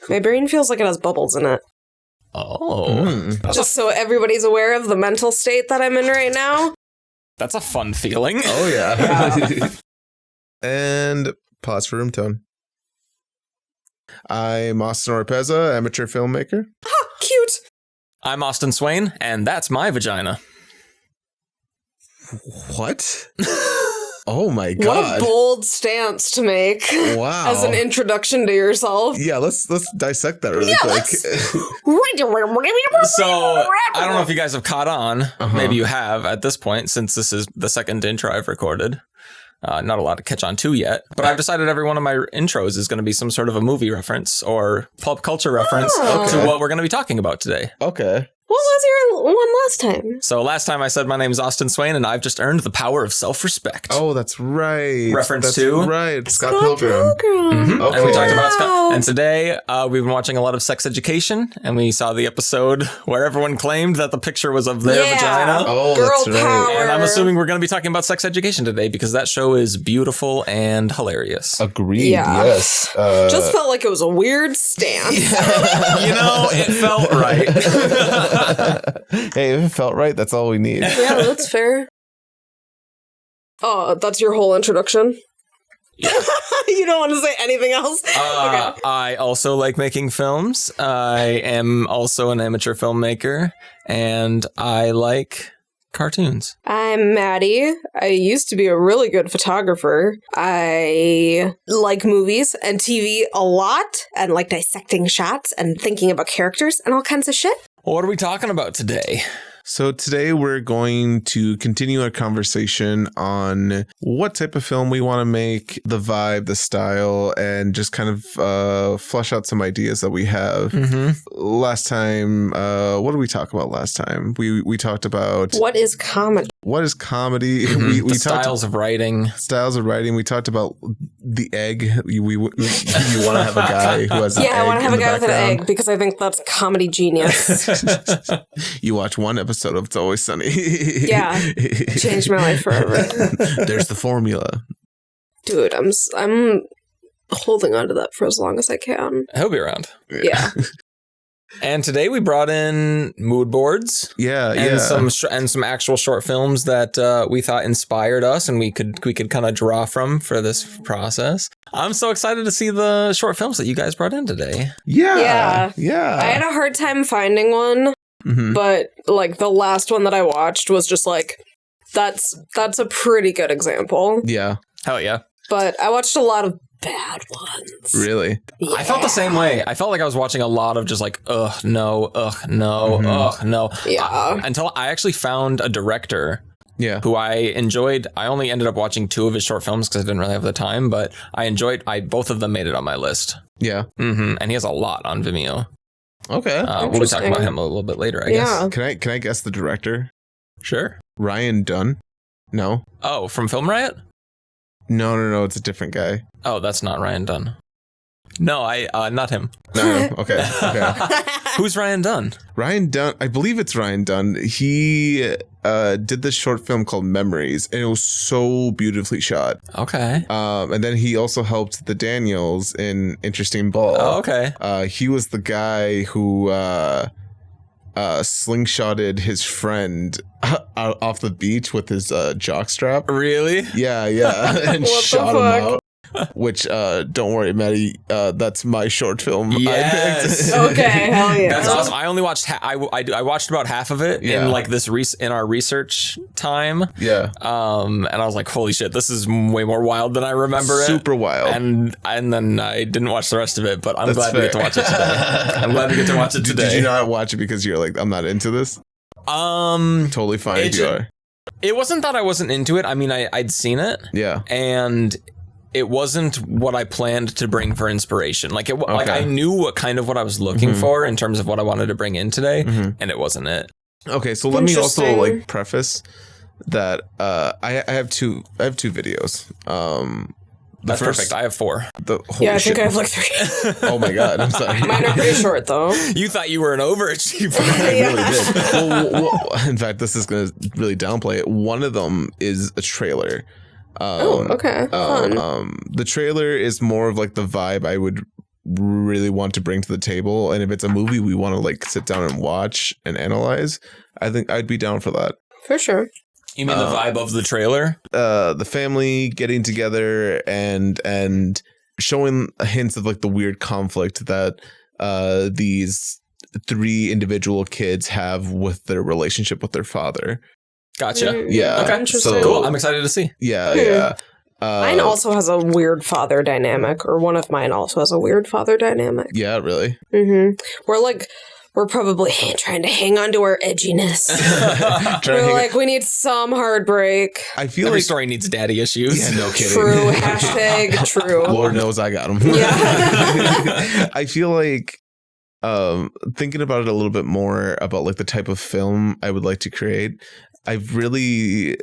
My brain feels like it has bubbles in it. Oh. Just so everybody's aware of the mental state that I'm in right now. That's a fun feeling. Oh, yeah. And pause for room tone. I'm Austin Orpeza, amateur filmmaker. Ah, cute. I'm Austin Swain, and that's my vagina. What? Oh my god. What a bold stance to make. Wow. As an introduction to yourself. Yeah, let's dissect that really quick. So, I don't know if you guys have caught on. Maybe you have at this point, since this is the second intro I've recorded. Not a lot to catch on to yet, but I've decided every one of my intros is going to be some sort of a movie reference or pulp culture reference to what we're going to be talking about today. Okay. What was your one last time? So last time I said my name is Austin Swain, and I've just earned the power of self-respect. Oh, that's right. Reference to? Right, Scott Pilgrim. Mm-hmm. Okay. And we talked about Scott. And today we've been watching a lot of Sex Education, and we saw the episode where everyone claimed that the picture was of their vagina. Oh, Girl that's right. power. And I'm assuming we're going to be talking about Sex Education today because that show is beautiful and hilarious. Agreed. Yeah. Yes. Just felt like it was a weird stance. You know, it felt right. Hey, if it felt right, that's all we need. Yeah, that's fair. Oh, that's your whole introduction? Yeah. You don't want to say anything else? Okay. I also like making films. I am also an amateur filmmaker, and I like cartoons. I'm Maddie. I used to be a really good photographer. I like movies and TV a lot, and like dissecting shots and thinking about characters and all kinds of shit. What are we talking about today? So today we're going to continue our conversation on what type of film we want to make, the vibe, the style, and just kind of flesh out some ideas that we have. Last time, what did we talk about last time? We talked about What is comedy? what is comedy. We We styles of writing. styles of writing. We talked about the egg. You want to have a guy who has an egg. Yeah, I want to have in a the guy with an background. egg because I think that's comedy genius. You watch one episode of It's Always Sunny. Yeah. Changed my life forever. There's the formula. Dude, I'm holding on to that for as long as I can. He'll be around. Yeah. And today we brought in mood boards Yeah, and yeah. some actual short films that we thought inspired us and we could kind of draw from for this process. I'm so excited to see the short films that you guys brought in today. Yeah. I had a hard time finding one, but like the last one that I watched was just like, that's a pretty good example. Yeah. Hell yeah. But I watched a lot of bad ones. Really? Yeah. I felt the same way. I felt like I was watching a lot of just like, ugh, no. Yeah. Until I actually found a director Yeah. who I enjoyed. I only ended up watching 2 of his short films because I didn't really have the time, but both of them made it on my list. Yeah. And he has a lot on Vimeo. Okay. We'll be talking about him a little bit later, I guess. Yeah. Can I guess the director? Sure. Ryan Dunn? No. Oh, from Film Riot? No. It's a different guy. Oh, that's not Ryan Dunn. No, not him. No. Okay. Who's Ryan Dunn? Ryan Dunn. I believe it's Ryan Dunn. He did this short film called Memories, and it was so beautifully shot. Okay. And then he also helped the Daniels in Interesting Ball. Oh, okay. He was the guy who slingshotted his friend out off the beach with his jockstrap. Really? Yeah, and What the shot him fuck? out. Which, don't worry, Maddie, that's my short film. Yes. I picked. Okay, hell yeah. That's awesome. I only watched I watched about half of it Yeah. in like this in our research time. Yeah. And I was like, holy shit, this is way more wild than I remember it. Super wild. And then I didn't watch the rest of it, but I'm That's glad we get to fair. watch it today. I'm glad we get to watch it today. Did you not watch it because you're like, I'm not into this? Totally fine if you are. It wasn't that I wasn't into it. I mean, I'd seen it. Yeah. And it wasn't what I planned to bring for inspiration. Like I knew what I was looking for in terms of what I wanted to bring in today, and it wasn't it. Okay, so let me also Interesting. like preface that I have two videos. That's perfect. I have 4. Yeah, I think I have like 3. Oh my god, I'm sorry. Mine are pretty short though. You thought you were an overachiever. I really did. Well, in fact, this is going to really downplay it. One of them is a trailer. Okay. Fun. The trailer is more of like the vibe I would really want to bring to the table, and if it's a movie we want to like sit down and watch and analyze, I think I'd be down for that. For sure. You mean the vibe of the trailer? The family getting together and showing hints of like the weird conflict that these 3 individual kids have with their relationship with their father. Gotcha. Yeah. Okay. So Cool. I'm excited to see. Yeah. Mine also has a weird father dynamic, or one of mine also has a weird father dynamic. Yeah, really. We're probably trying to hang on to our edginess. We're like, we need some heartbreak. I feel Every like story needs daddy issues. Yeah, no kidding. True. Hashtag true. Lord knows I got them. Yeah. I feel like thinking about it a little bit more about like the type of film I would like to create, I've really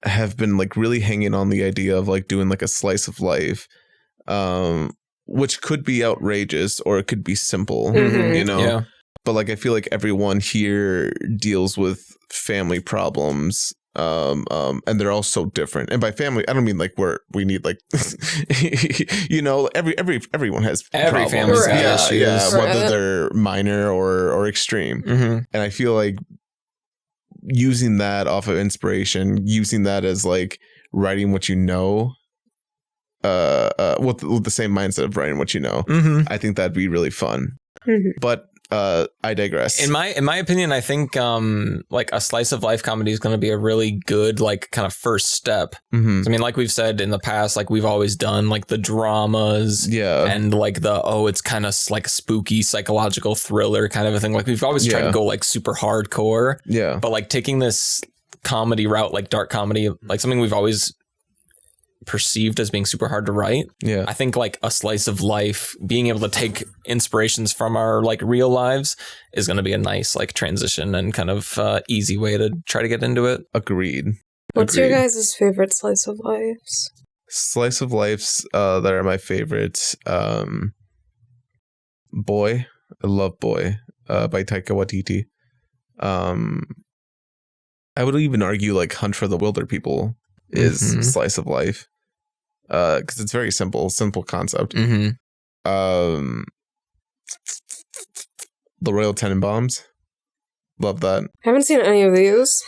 have been like really hanging on the idea of like doing like a slice of life, which could be outrageous or it could be simple, you know? Yeah. But like, I feel like everyone here deals with family problems. And they're all so different. And by family, I don't mean like we need like, you know, everyone has Every problems. family's got issues. Yeah, whether they're minor or extreme. And I feel like using that off of inspiration, using that as like writing what you know, with the same mindset of writing what you know, I think that'd be really fun. But I digress. In my opinion, I think like a slice of life comedy is going to be a really good like kind of first step. So, I mean, like we've said in the past, like we've always done like the dramas, and like it's kind of like spooky psychological thriller kind of a thing. Like we've always tried to go like super hardcore, but like taking this comedy route, like dark comedy, like something we've always perceived as being super hard to write. I think like a slice of life, being able to take inspirations from our like real lives is going to be a nice like transition and kind of easy way to try to get into it. Agreed. What's your guys' favorite slice of lives? Slice of lives that are my favorites. Boy, I love Boy by Taika Waititi. I would even argue like Hunt for the Wilder People is slice of life, because it's very simple concept. The Royal Tenenbaums, love that. I haven't seen any of these.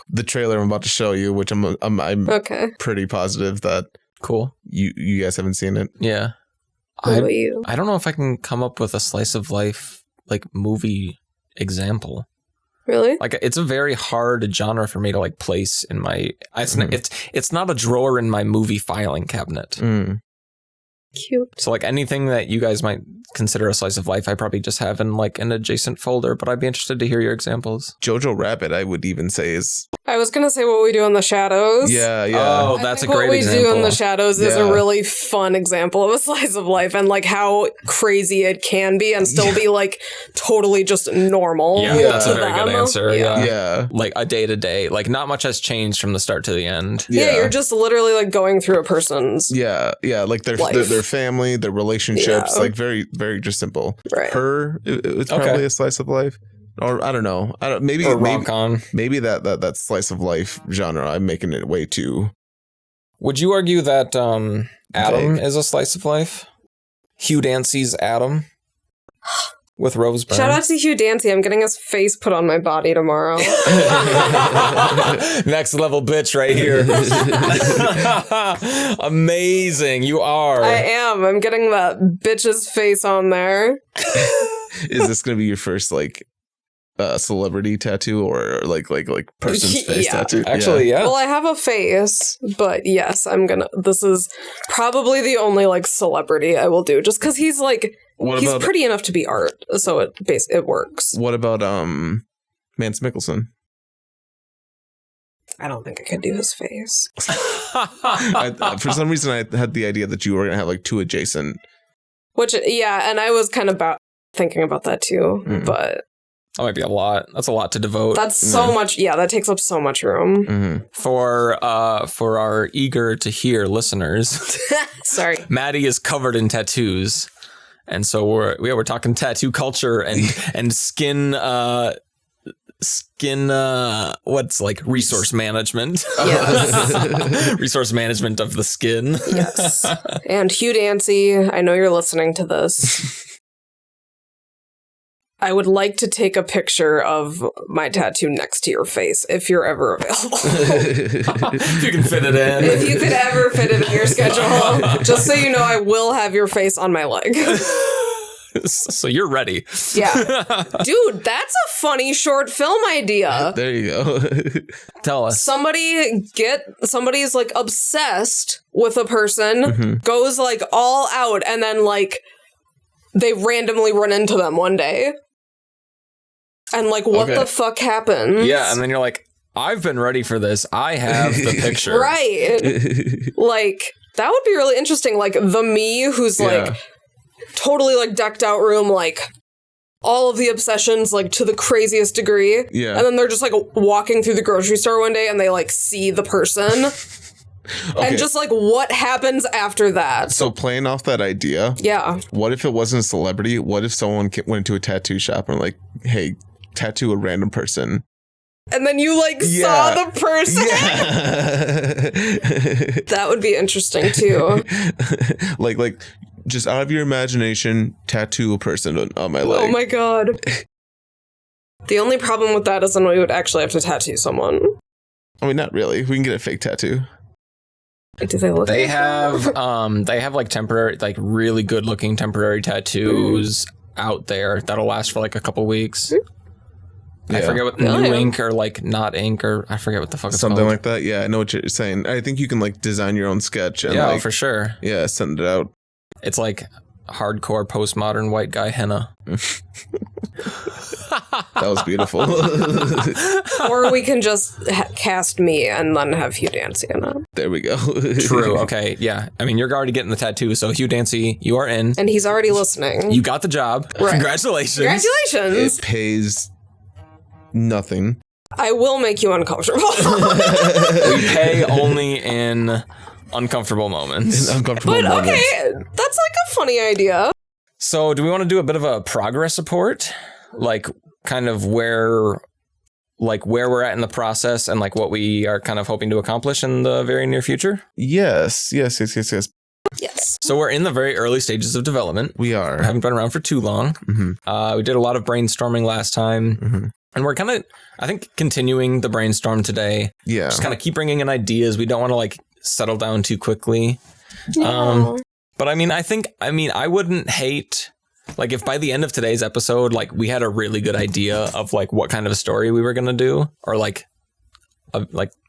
The trailer I'm about to show you, which I'm okay, pretty positive that you guys haven't seen it. Yeah. What about you? I don't know if I can come up with a slice of life like movie example. Really? Like it's a very hard genre for me to like place in my. It's not a drawer in my movie filing cabinet. Cute. So like anything that you guys might consider a slice of life, I probably just have in like an adjacent folder. But I'd be interested to hear your examples. Jojo Rabbit, I would even say is. I was gonna say What We Do in the Shadows. Yeah. Oh, that's a great example. What We Do in the Shadows is a really fun example of a slice of life and like how crazy it can be and still be like totally just normal. Yeah, that's a very good answer. Yeah. Like a day to day, like not much has changed from the start to the end. Yeah, you're just literally like going through a person's like their family, their relationships, like very, very just simple. Right. It's probably a slice of life. Or I don't know. Maybe that slice of life genre, I'm making it way too. Would you argue that Adam is a slice of life? Hugh Dancy's Adam with Rose Byrne. Shout out to Hugh Dancy. I'm getting his face put on my body tomorrow. Next level bitch right here. Amazing. You are. I am. I'm getting that bitch's face on there. Is this going to be your first like celebrity tattoo or like person's face tattoo? Actually, yeah. Well, I have a face, but yes, this is probably the only like celebrity I will do just because he's like, he's pretty enough to be art. So it works. What about Mance Mickelson? I don't think I could do his face. For some reason, I had the idea that you were going to have like two adjacent. And I was kind of thinking about that too, but. That might be a lot. That's a lot to devote. That's so much. Yeah, that takes up so much room. For our eager to hear listeners. Sorry. Maddie is covered in tattoos. And so we're talking tattoo culture and skin skin, what's like resource management. Yes. Resource management of the skin. Yes. And Hugh Dancy, I know you're listening to this. I would like to take a picture of my tattoo next to your face if you're ever available. If you can fit it in. If you could ever fit it in your schedule. Just so you know, I will have your face on my leg. So you're ready. Yeah. Dude, that's a funny short film idea. There you go. Tell us. Somebody's like obsessed with a person, goes like all out, and then like they randomly run into them one day. And like, what the fuck happens? Yeah, and then you're like, I've been ready for this. I have the picture. Right. Like, that would be really interesting. Like, the me who's like totally like decked out room, like all of the obsessions like to the craziest degree. Yeah. And then they're just like walking through the grocery store one day and they like see the person. And just like what happens after that. So playing off that idea. Yeah. What if it wasn't a celebrity? What if someone went to a tattoo shop and like, hey, tattoo a random person? And then you like saw the person. Yeah. That would be interesting too. like just out of your imagination, tattoo a person on my leg. Oh my god. The only problem with that is then we would actually have to tattoo someone. I mean, not really. We can get a fake tattoo. Do they look? They have like temporary, like really good looking temporary tattoos out there that'll last for like a couple weeks. I forget what new ink or like not ink or I forget what the fuck it's something called. like that. Yeah, I know what you're saying. I think you can like design your own sketch and like, for sure. Yeah, send it out. It's like hardcore postmodern white guy henna. That was beautiful. Or we can just cast me and then have Hugh Dancy in it. There we go. True. Okay. Yeah. I mean, you're already getting the tattoo, so Hugh Dancy, you are in. And he's already listening. You got the job. Right. Congratulations. Congratulations. It pays nothing. I will make you uncomfortable. We pay only in uncomfortable moments. But okay, that's like a funny idea. So do we want to do a bit of a progress report? Like kind of where we're at in the process and like what we are kind of hoping to accomplish in the very near future? Yes. Yes. So we're in the very early stages of development. We are. We haven't been around for too long. Mm-hmm. We did a lot of brainstorming last time. Mm-hmm. And we're kind of, I think, continuing the brainstorm today. Yeah. Just kind of keep bringing in ideas. We don't want to like settle down too quickly. No. But I mean, I wouldn't hate, like if by the end of today's episode, like we had a really good idea of like what kind of a story we were going to do or like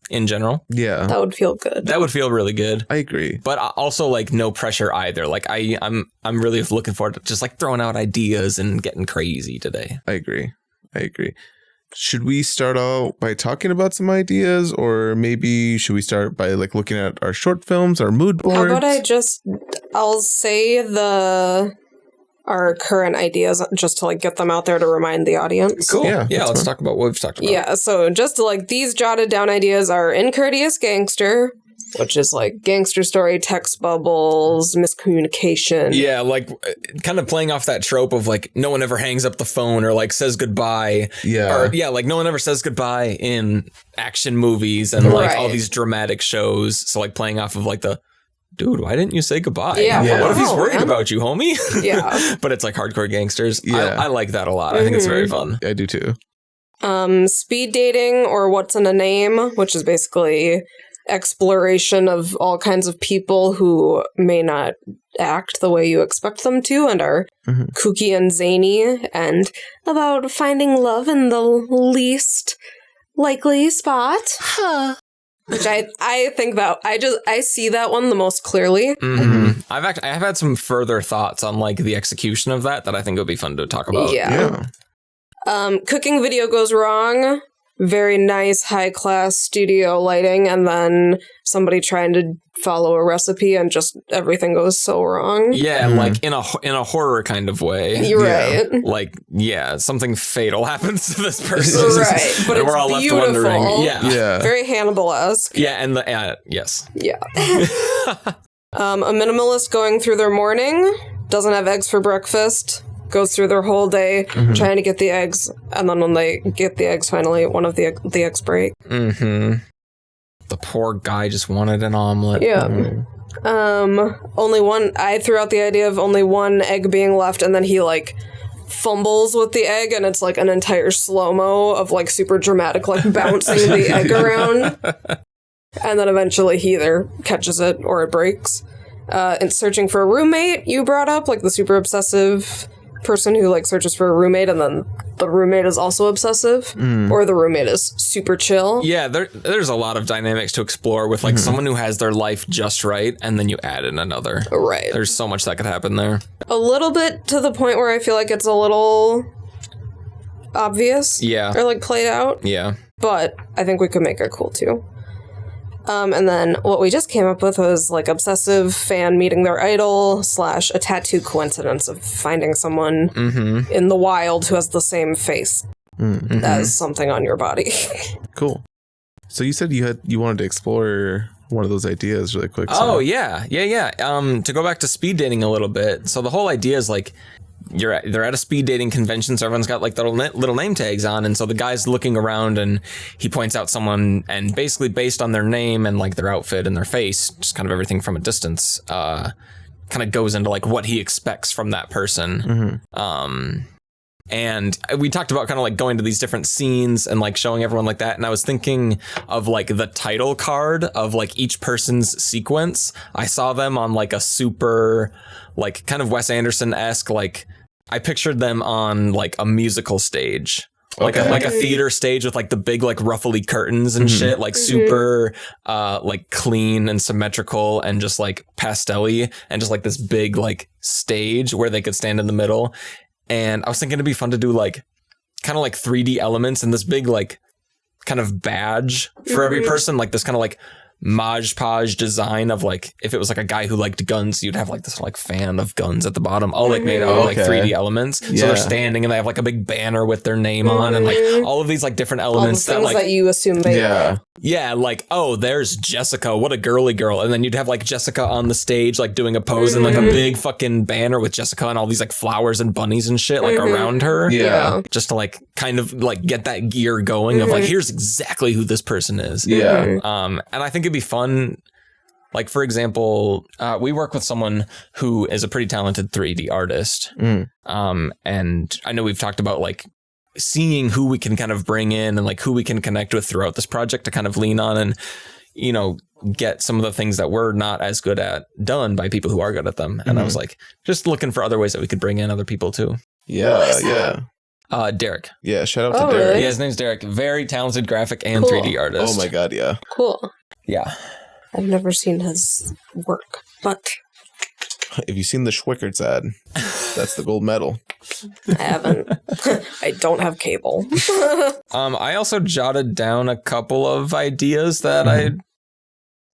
in general. Yeah. That would feel good. That would feel really good. I agree. But also like no pressure either. Like I'm really looking forward to just like throwing out ideas and getting crazy today. I agree. Should we start out by talking about some ideas, or maybe should we start by like looking at our short films, our mood boards? How about I'll say our current ideas just to like get them out there to remind the audience. Cool. Yeah, Let's talk about what we've talked about. Yeah, so just to, like these jotted down ideas are Incourteous Gangster, which is like gangster story, text bubbles, miscommunication. Yeah, like kind of playing off that trope of like no one ever hangs up the phone or like says goodbye. Yeah. Or like no one ever says goodbye in action movies and like all these dramatic shows. So like playing off of like the dude, why didn't you say goodbye? Yeah. What if he's worried about you, homie? Yeah. But it's like hardcore gangsters. Yeah. I like that a lot. I think it's very fun. I do too. Speed dating, or What's in a Name, which is basically exploration of all kinds of people who may not act the way you expect them to and are kooky and zany, and about finding love in the least likely spot. Which I think that I see that one the most clearly. Mm-hmm. I have had some further thoughts on like the execution of that I think would be fun to talk about. Yeah. Cooking video goes wrong. Very nice, high-class studio lighting, and then somebody trying to follow a recipe and just everything goes so wrong. Yeah, like in a horror kind of way. You're right. Like, something fatal happens to this person. Right, but and it's we're all beautiful. left wondering. Yeah. Very Hannibal-esque. Yeah, and yes. Yeah. A minimalist going through their morning, doesn't have eggs for breakfast, goes through their whole day trying to get the eggs, and then when they get the eggs, finally, one of the eggs break. Mm-hmm. The poor guy just wanted an omelet. Yeah. Only one. I threw out the idea of only one egg being left, and then he like fumbles with the egg, and it's like an entire slow-mo of like super dramatic, like bouncing the egg around, and then eventually he either catches it or it breaks. And searching for a roommate, you brought up like the super obsessive person who like searches for a roommate, and then the roommate is also obsessive, or the roommate is super chill. Yeah, there's a lot of dynamics to explore with like someone who has their life just right, and then you add in another. Right. There's so much that could happen there. A little bit to the point where I feel like it's a little obvious. Yeah. Or like played out. Yeah. But I think we could make it cool too. And then what we just came up with was like obsessive fan meeting their idol / a tattoo coincidence of finding someone in the wild who has the same face as something on your body. Cool. So you said you wanted to explore one of those ideas really quick. So. Oh yeah. To go back to speed dating a little bit. So the whole idea is like they're at a speed dating convention, so everyone's got like their little name tags on, and so the guy's looking around and he points out someone, and basically based on their name and like their outfit and their face, just kind of everything from a distance, kind of goes into like what he expects from that person. And we talked about kind of like going to these different scenes and like showing everyone like that. And I was thinking of like the title card of like each person's sequence. I saw them on like a super like kind of Wes Anderson-esque, like I pictured them on like a musical stage. Like a theater stage with like the big like ruffly curtains and shit, like super like clean and symmetrical and just like pastel-y, and just like this big like stage where they could stand in the middle. And I was thinking it'd be fun to do like kind of like 3D elements and this big like kind of badge for every person, like this kind of like Maj Podge design of like, if it was like a guy who liked guns, you'd have like this like fan of guns at the bottom, all like made out of like 3D elements. Yeah. So they're standing and they have like a big banner with their name on, and like all of these like different elements all the things that you assume they are. Yeah, like, oh, there's Jessica, what a girly girl. And then you'd have like Jessica on the stage like doing a pose and like a big fucking banner with Jessica and all these like flowers and bunnies and shit like around her. Yeah. Just to like kind of like get that gear going of like, here's exactly who this person is. Yeah. And I think it'd be fun. Like, for example, we work with someone who is a pretty talented 3D artist. And I know we've talked about like seeing who we can kind of bring in and like who we can connect with throughout this project to kind of lean on and, you know, get some of the things that we're not as good at done by people who are good at them. And I was like, just looking for other ways that we could bring in other people too. Yeah. Derek. Yeah, shout out to Derek. Really? Yeah, his name's Derek. Very talented graphic and 3D artist. Oh my god, yeah. Cool. Yeah. I've never seen his work, but If you've seen the Schwickerts ad, that's the gold medal. I haven't. I don't have cable. I also jotted down a couple of ideas that I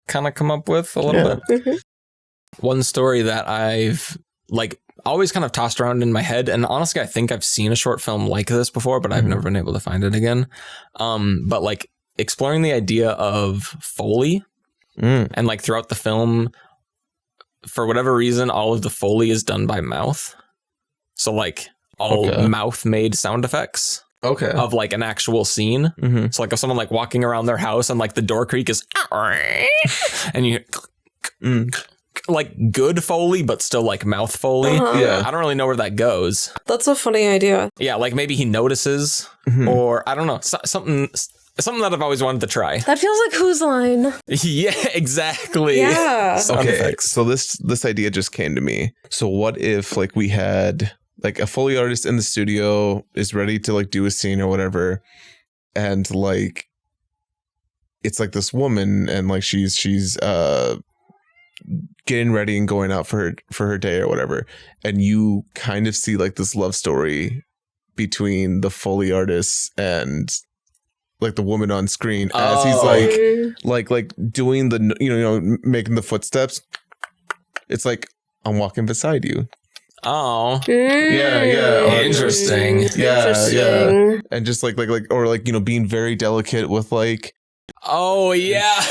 kind of come up with a little bit. One story that I've like always kind of tossed around in my head, and honestly, I think I've seen a short film like this before, but I've never been able to find it again. But like exploring the idea of Foley, and like throughout the film, for whatever reason, all of the Foley is done by mouth. So like all mouth made sound effects of like an actual scene. So like if someone like walking around their house and like the door creak is and you hear like good Foley, but still like mouth Foley. I don't really know where that goes. That's a funny idea. Yeah, like maybe he notices or I don't know, something that I've always wanted to try. That feels like Whose Line. Yeah, exactly. Yeah. Sound effects. So this idea just came to me. So what if like we had like a Foley artist in the studio is ready to like do a scene or whatever, and like it's like this woman and like she's getting ready and going out for her day or whatever, and you kind of see like this love story between the Foley artist and like the woman on screen as he's like doing the you know making the footsteps. It's like I'm beside you. Oh. Yeah. Interesting. Yeah. And just like or like, you know, being very delicate with like. Oh yeah.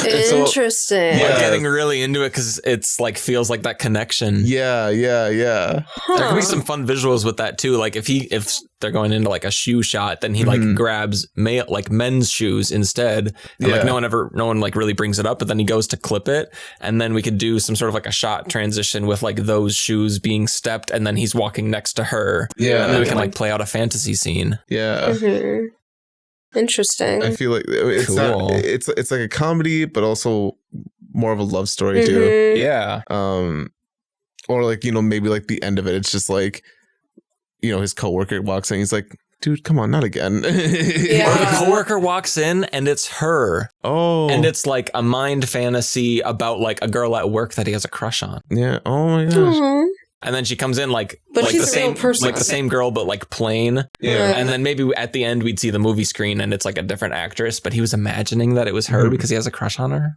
Interesting. We're getting really into it because it's like feels like that connection. Yeah. There could be some fun visuals with that too. Like if they're going into like a shoe shot, then he like grabs men's shoes instead. And like no one like really brings it up, but then he goes to clip it, and then we could do some sort of like a shot transition with like those shoes being stepped, and then he's walking next to her. Yeah, and then we can like play out a fantasy scene. Yeah. Mm-hmm. Interesting. I feel like it's cool. It's like a comedy, but also more of a love story too. Yeah. Or like, maybe like the end of it, it's just like, his coworker walks in, he's like, dude, come on, not again. Or the coworker walks in and it's her. Oh. And it's like a mind fantasy about like a girl at work that he has a crush on. Yeah. Oh my gosh. Mm-hmm. And then she comes in like she's the a same real person. like the same girl, but like plain. Yeah. And then maybe at the end we'd see the movie screen and it's like a different actress, but he was imagining that it was her because he has a crush on her.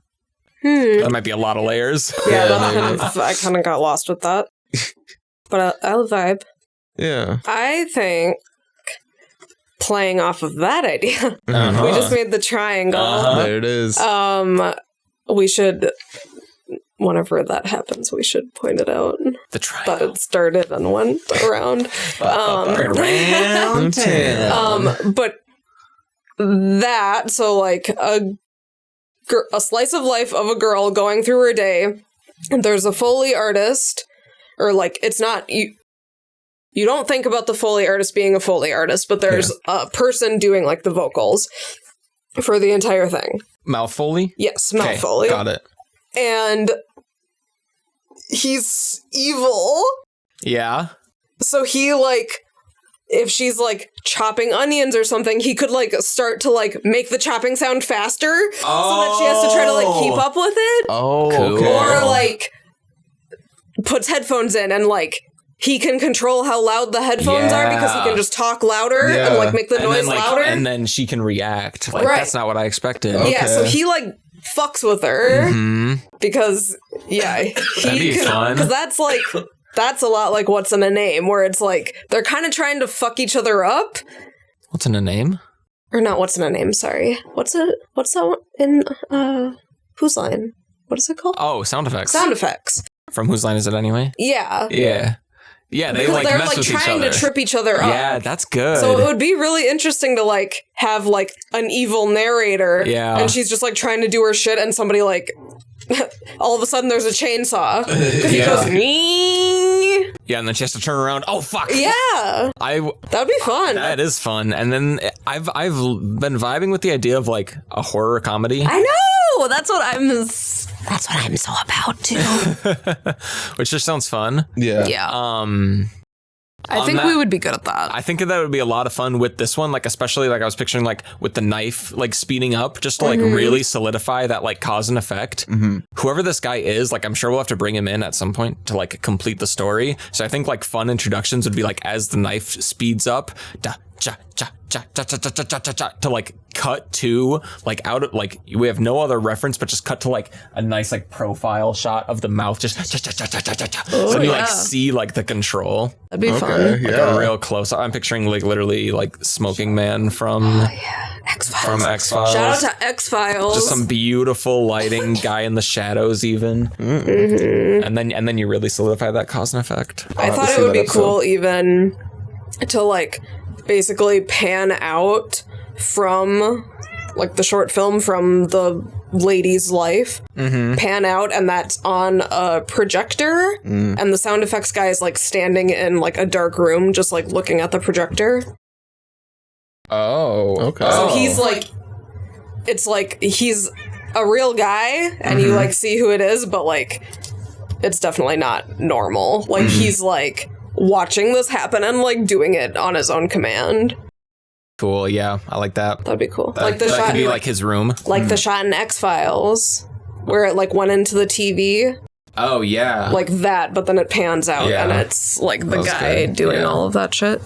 That might be a lot of layers. I kind of got lost with that. But I'll vibe. Yeah. I think playing off of that idea, we just made the triangle. There it is. We should, whenever that happens, we should point it out. The triangle. That it started and went around. Around town. But that, so like a slice of life of a girl going through her day, and there's a Foley artist, or like it's not you don't think about the Foley artist being a Foley artist, but there's a person doing like the vocals for the entire thing. Mouth Foley? Yes, Mouth Foley. Got it. And he's evil. Yeah. So he like, if she's like chopping onions or something, he could like start to like make the chopping sound faster so that she has to try to like keep up with it. Oh, cool. okay. Or like puts headphones in and like he can control how loud the headphones are because he can just talk louder and like make the noise louder. And then she can react. Like that's not what I expected. Okay. Yeah, so he like fucks with her because That'd be fun. Because that's a lot like What's in a Name, where it's like they're kind of trying to fuck each other up. What's in a Name? Or not What's in a Name, sorry. What's that one in Whose Line? What is it called? Oh, Sound Effects. Sound Effects. From Whose Line Is It Anyway? Yeah. Yeah, they because like they're mess like with each trying other. to trip each other up. Yeah, that's good. So it would be really interesting to like have like an evil narrator. Yeah. And she's just like trying to do her shit and somebody like all of a sudden there's a chainsaw. Because he goes, "Nee." Yeah, and then she has to turn around. Oh fuck. Yeah. That'd be fun. That is fun. And then I've been vibing with the idea of like a horror comedy. I know. That's what I'm so about too. Which just sounds fun. Yeah. I think we would be good at that. I think that would be a lot of fun with this one, like especially like I was picturing like with the knife like speeding up just to like really solidify that like cause and effect. Whoever this guy is, like I'm sure we'll have to bring him in at some point to like complete the story. So I think like fun introductions would be like as the knife speeds up, to like cut to like out of like we have no other reference but just cut to like a nice like profile shot of the mouth just so you like see like the control. That'd be fun. Like a real close up. I'm picturing like literally like Smoking Man from X-Files. from X-Files. Shout out to X-Files. Just some beautiful lighting, guy in the shadows even. And then you really solidify that cause and effect. I thought it would be cool even to like basically pan out from like the short film from the lady's life, pan out, and that's on a projector, and the sound effects guy is like standing in like a dark room just like looking at the projector. Okay. So he's like, it's like he's a real guy and you like see who it is, but like it's definitely not normal. Like he's like watching this happen and like doing it on his own command. Cool, yeah, I like that. That'd be cool. That, like the that shot could be in, like his room. like the shot in X-Files where it like went into the TV. Oh yeah. Like that, but then it pans out and it's like the guy doing all of that shit.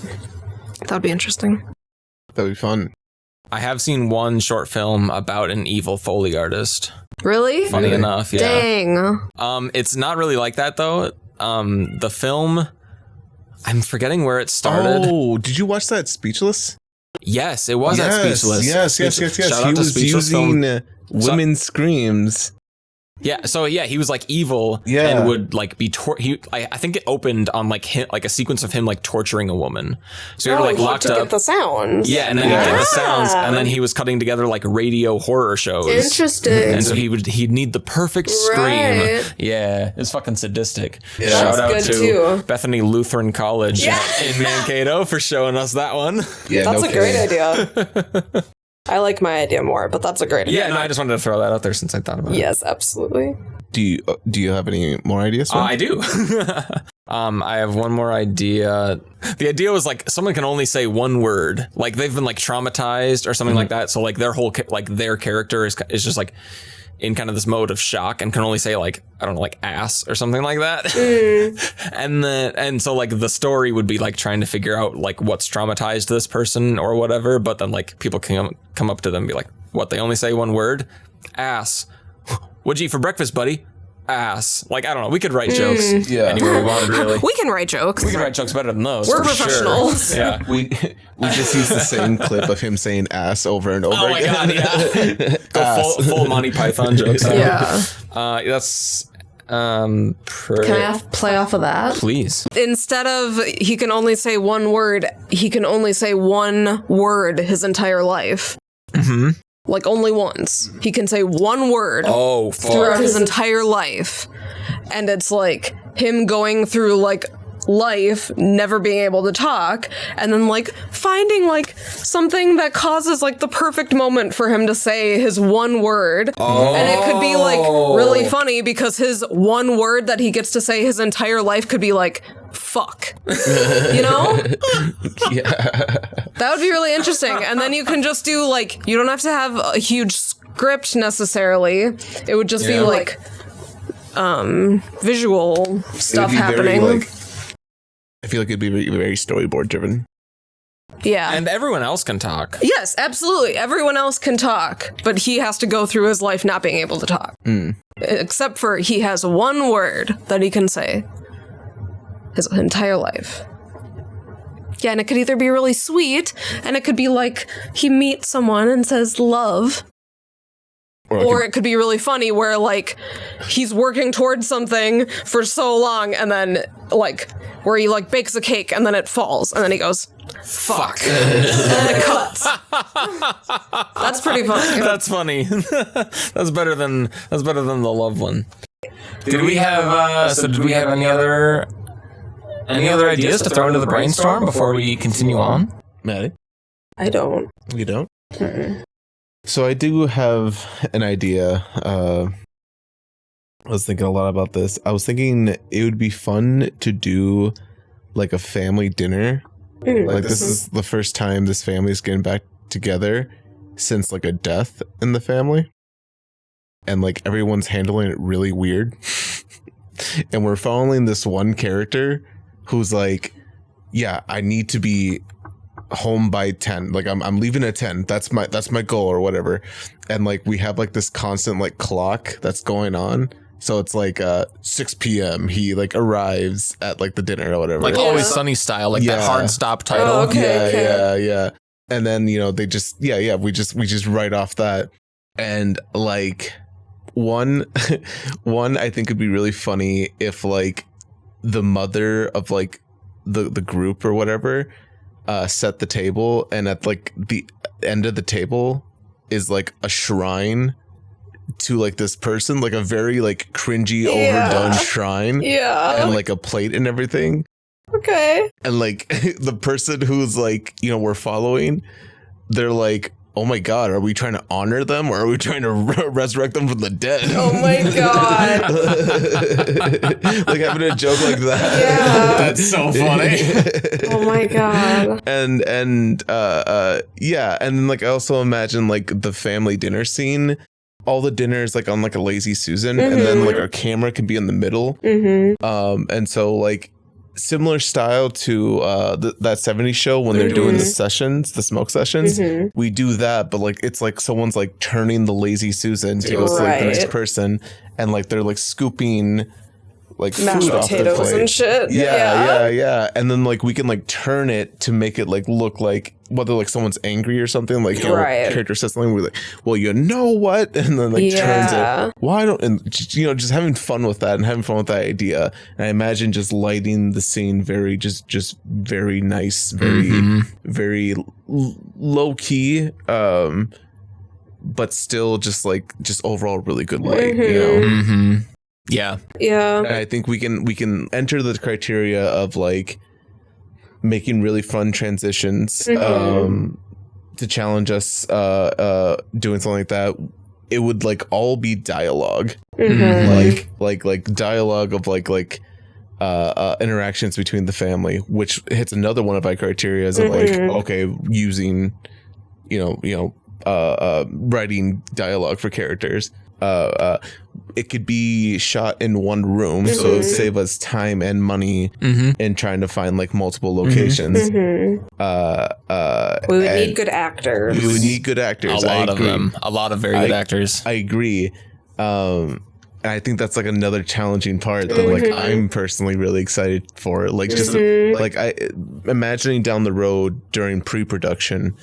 That'd be interesting. That'd be fun. I have seen one short film about an evil Foley artist. Really? Funny enough, yeah. Dang. It's not really like that though. The film, I'm forgetting where it started. Oh, did you watch that Speechless? Yes, it was at Speechless. Yes. Shout He out to was Speechless using film. women's screams. Yeah, so he was like evil and would like be I think it opened on like a sequence of him like torturing a woman. So he like locked up. Get the sounds. Yeah, and then he'd get the sounds, and then he was cutting together like radio horror shows. Interesting. And so he'd need the perfect scream. Yeah, it's fucking sadistic. Yeah. Shout out to too. Bethany Lutheran College in Mankato for showing us that one. Yeah, that's a great idea. I like my idea more, but that's a great idea. Yeah, no, I just wanted to throw that out there since I thought about it. Yes, absolutely. Do you have any more ideas? I do. I have one more idea. The idea was like someone can only say one word, like they've been like traumatized or something like that. So like their whole their character is just like in kind of this mode of shock and can only say like, I don't know, like ass or something like that. And so like the story would be like trying to figure out like what's traumatized this person or whatever. But then like people can come up to them and be like, what, they only say one word? Ass. What'd you eat for breakfast, buddy? Ass. Like, I don't know. We could write jokes anywhere we wanted, really. We can write jokes. We can write jokes better than those. We're professionals. Sure. Yeah. We just use the same clip of him saying ass over and over again. Oh my god, yeah. Go full Monty Python jokes. Yeah. That's Can I play off of that? Please. Instead of he can only say one word, he can only say one word his entire life. Mm-hmm. Like only once. He can say one word throughout his entire life. And it's like him going through like life, never being able to talk, and then like finding like something that causes like the perfect moment for him to say his one word. And it could be like really funny because his one word that he gets to say his entire life could be like fuck. You know? That would be really interesting. And then you can just do like, you don't have to have a huge script necessarily. It would just be like visual stuff happening. I feel like it'd be very storyboard driven. Yeah. And everyone else can talk. Yes, absolutely. Everyone else can talk, but he has to go through his life not being able to talk. Except for he has one word that he can say his entire life. Yeah, and it could either be really sweet, and it could be like he meets someone and says love. Or it could be really funny where, like, he's working towards something for so long, and then, like, where he, like, bakes a cake, and then it falls, and then he goes, fuck. And then it cuts. That's pretty funny. That's funny. That's better than the love one. Did we have any other ideas to throw into the brainstorm before we continue on? Maddie? I don't. You don't? So I do have an idea. I was thinking a lot about this. I was thinking it would be fun to do like a family dinner. Like this is the first time this family is getting back together since like a death in the family. And like everyone's handling it really weird. And we're following this one character who's like, yeah, I need to be home by 10. Like I'm leaving at 10. That's my goal or whatever. And like we have like this constant like clock that's going on. So it's like 6 p.m. he like arrives at like the dinner or whatever. Like Always Sunny style, like that hard stop title. Oh, okay. Yeah. And then, you know, they just we just write off that. And like one I think would be really funny if like the mother of like the group or whatever set the table, and at like the end of the table is like a shrine to like this person, like a very like cringy overdone shrine, and like a plate and everything. Okay. And like the person who's like, you know, we're following, they're like, oh my god, are we trying to honor them or are we trying to resurrect them from the dead? Oh my god. Like having a joke like that. Yeah. That's so funny. Oh my god. And yeah, and then like I also imagine like the family dinner scene. All the dinners like on like a Lazy Susan, and then like our camera can be in the middle. And so like similar style to that 70s show when they're doing the sessions, the smoke sessions. We do that, but like it's like someone's like turning the Lazy Susan to go sleep the next person, and like they're like scooping like Mashed food off their potatoes plate. and shit. Yeah. And then like we can like turn it to make it like look like whether like someone's angry or something. Like character says something, we're like, well, you know what? And then like turns it. Why don't and just having fun with that and having fun with that idea. And I imagine just lighting the scene very just very nice, very low key. But still just overall really good light, Yeah. And I think we can enter the criteria of like making really fun transitions to challenge us doing something like that. It would like all be dialogue, like dialogue of like interactions between the family, which hits another one of our criteria of like, okay, using writing dialogue for characters. It could be shot in one room, so it would save us time and money in trying to find like multiple locations. We would need good actors. We would need good actors. A lot of them. A lot of very good actors. I agree. And I think that's like another challenging part that like I'm personally really excited for. Like just like imagining down the road during pre-production,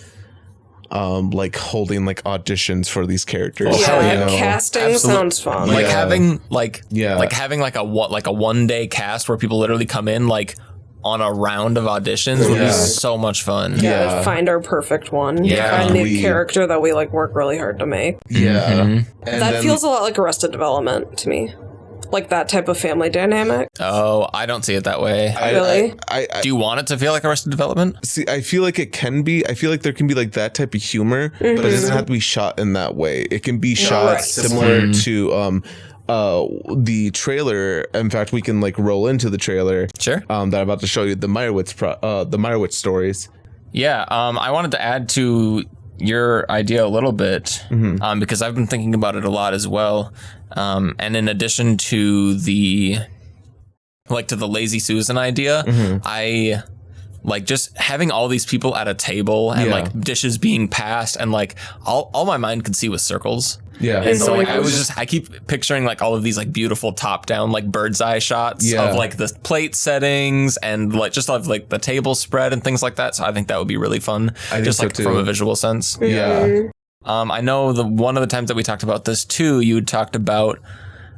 like holding like auditions for these characters. Casting sounds fun. Like having like a 1 day cast where people literally come in like on a round of auditions would be so much fun. Like find our perfect one. Find the character that we like work really hard to make. That feels a lot like Arrested Development to me. Like that type of family dynamic. Oh, I don't see it that way. Really? Do you want it to feel like Arrested Development? See, I feel like it can be. I feel like there can be like that type of humor, but it doesn't have to be shot in that way. It can be shot similar to the trailer. In fact, we can like roll into the trailer. Sure. That I'm about to show you, the Meyerowitz stories. Yeah. I wanted to add to your idea a little bit because I've been thinking about it a lot as well. And in addition to the Lazy Susan idea, I like just having all these people at a table and like dishes being passed and like all my mind could see was circles. Yeah. And so like I keep picturing like all of these like beautiful top down like bird's eye shots of like the plate settings and like just of like the table spread and things like that. So I think that would be really fun. Just like from a visual sense. Yeah. I know one of the times that we talked about this too, you talked about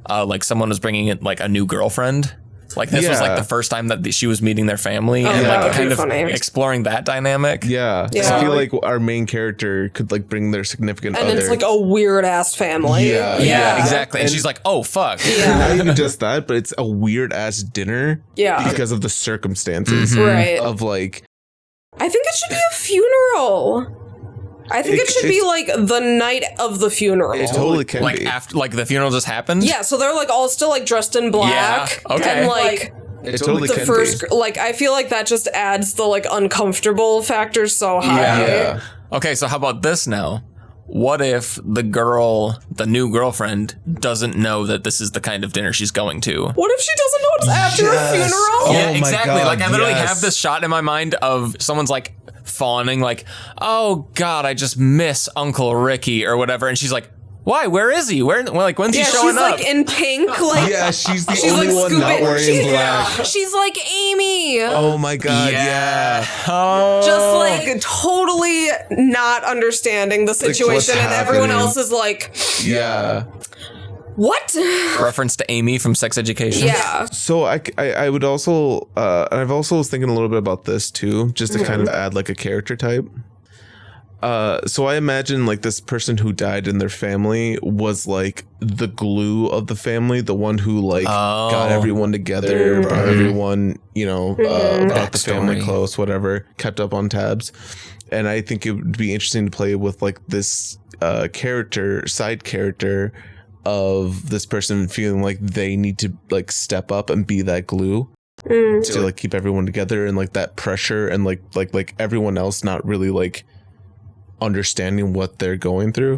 like someone was bringing in like a new girlfriend. Like this was like the first time that she was meeting their family and like kind of exploring that dynamic. Yeah. I feel like our main character could like bring their significant other. And it's like a weird ass family. Yeah, exactly. And she's like, oh, fuck. Not even just that, but it's a weird ass dinner. Yeah. Because of the circumstances. Right. Of like. I think it should be a funeral. I think it should be like the night of the funeral. It totally can like be. After like the funeral just happened. Yeah, so they're like all still like dressed in black. Yeah, okay. And like it totally the can first be. like I feel like that just adds the like uncomfortable factor so high. Yeah. Okay, so how about this now? What if the new girlfriend, doesn't know that this is the kind of dinner she's going to? What if she doesn't know it's after a funeral? Yeah, my exactly. God, like I literally have this shot in my mind of someone's like fawning, like, "Oh God, I just miss Uncle Ricky" or whatever, and she's like, "Why? Where is he? When's he showing up?" She's like in pink, like she's the only one not wearing black. She's like Amy. Oh my God, yeah. Just like totally not understanding the situation, and everyone else is like, what? Reference to Amy from Sex Education. Yeah. So I would also, and I've also was thinking a little bit about this too, just to kind of add like a character type. So I imagine like this person who died in their family was like the glue of the family, the one who like got everyone together, brought everyone, brought the family close, whatever, kept up on tabs. And I think it would be interesting to play with like this side character of this person feeling like they need to like step up and be that glue. To like keep everyone together, and like that pressure and like everyone else not really like understanding what they're going through.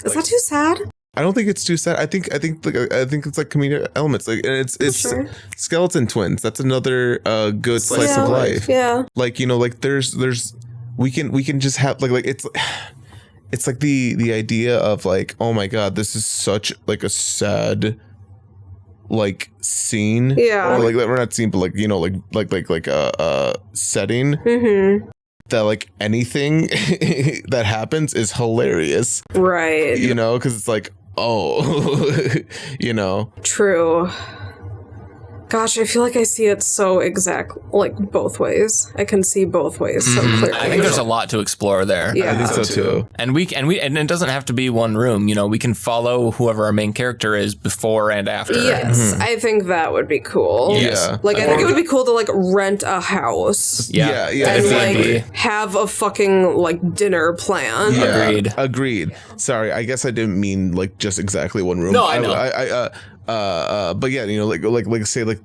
Is that too sad? I don't think it's too sad. I think it's like comedic elements. Like, and it's skeleton twins. That's another good slice of life. Yeah. Like, like there's we can just have like it's like the idea of like, oh my God, this is such like a sad like scene, Yeah. or like we're not scene, but like like a setting. Mm-hmm. That like anything that happens is hilarious, Right? Because it's like, oh, True. Gosh, I feel like I see it so like both ways. I can see both ways so clearly. I think there's a lot to explore there. Yeah. I think so too. And it doesn't have to be one room. We can follow whoever our main character is before and after. Yes, I think that would be cool. Yeah. Like, I think it would be cool to, like, rent a house. Yeah. And, Airbnb. like, have a fucking, like, dinner plan. Yeah. Agreed. Sorry, I guess I didn't mean, like, just exactly one room. No, I know. But yeah, like say, like,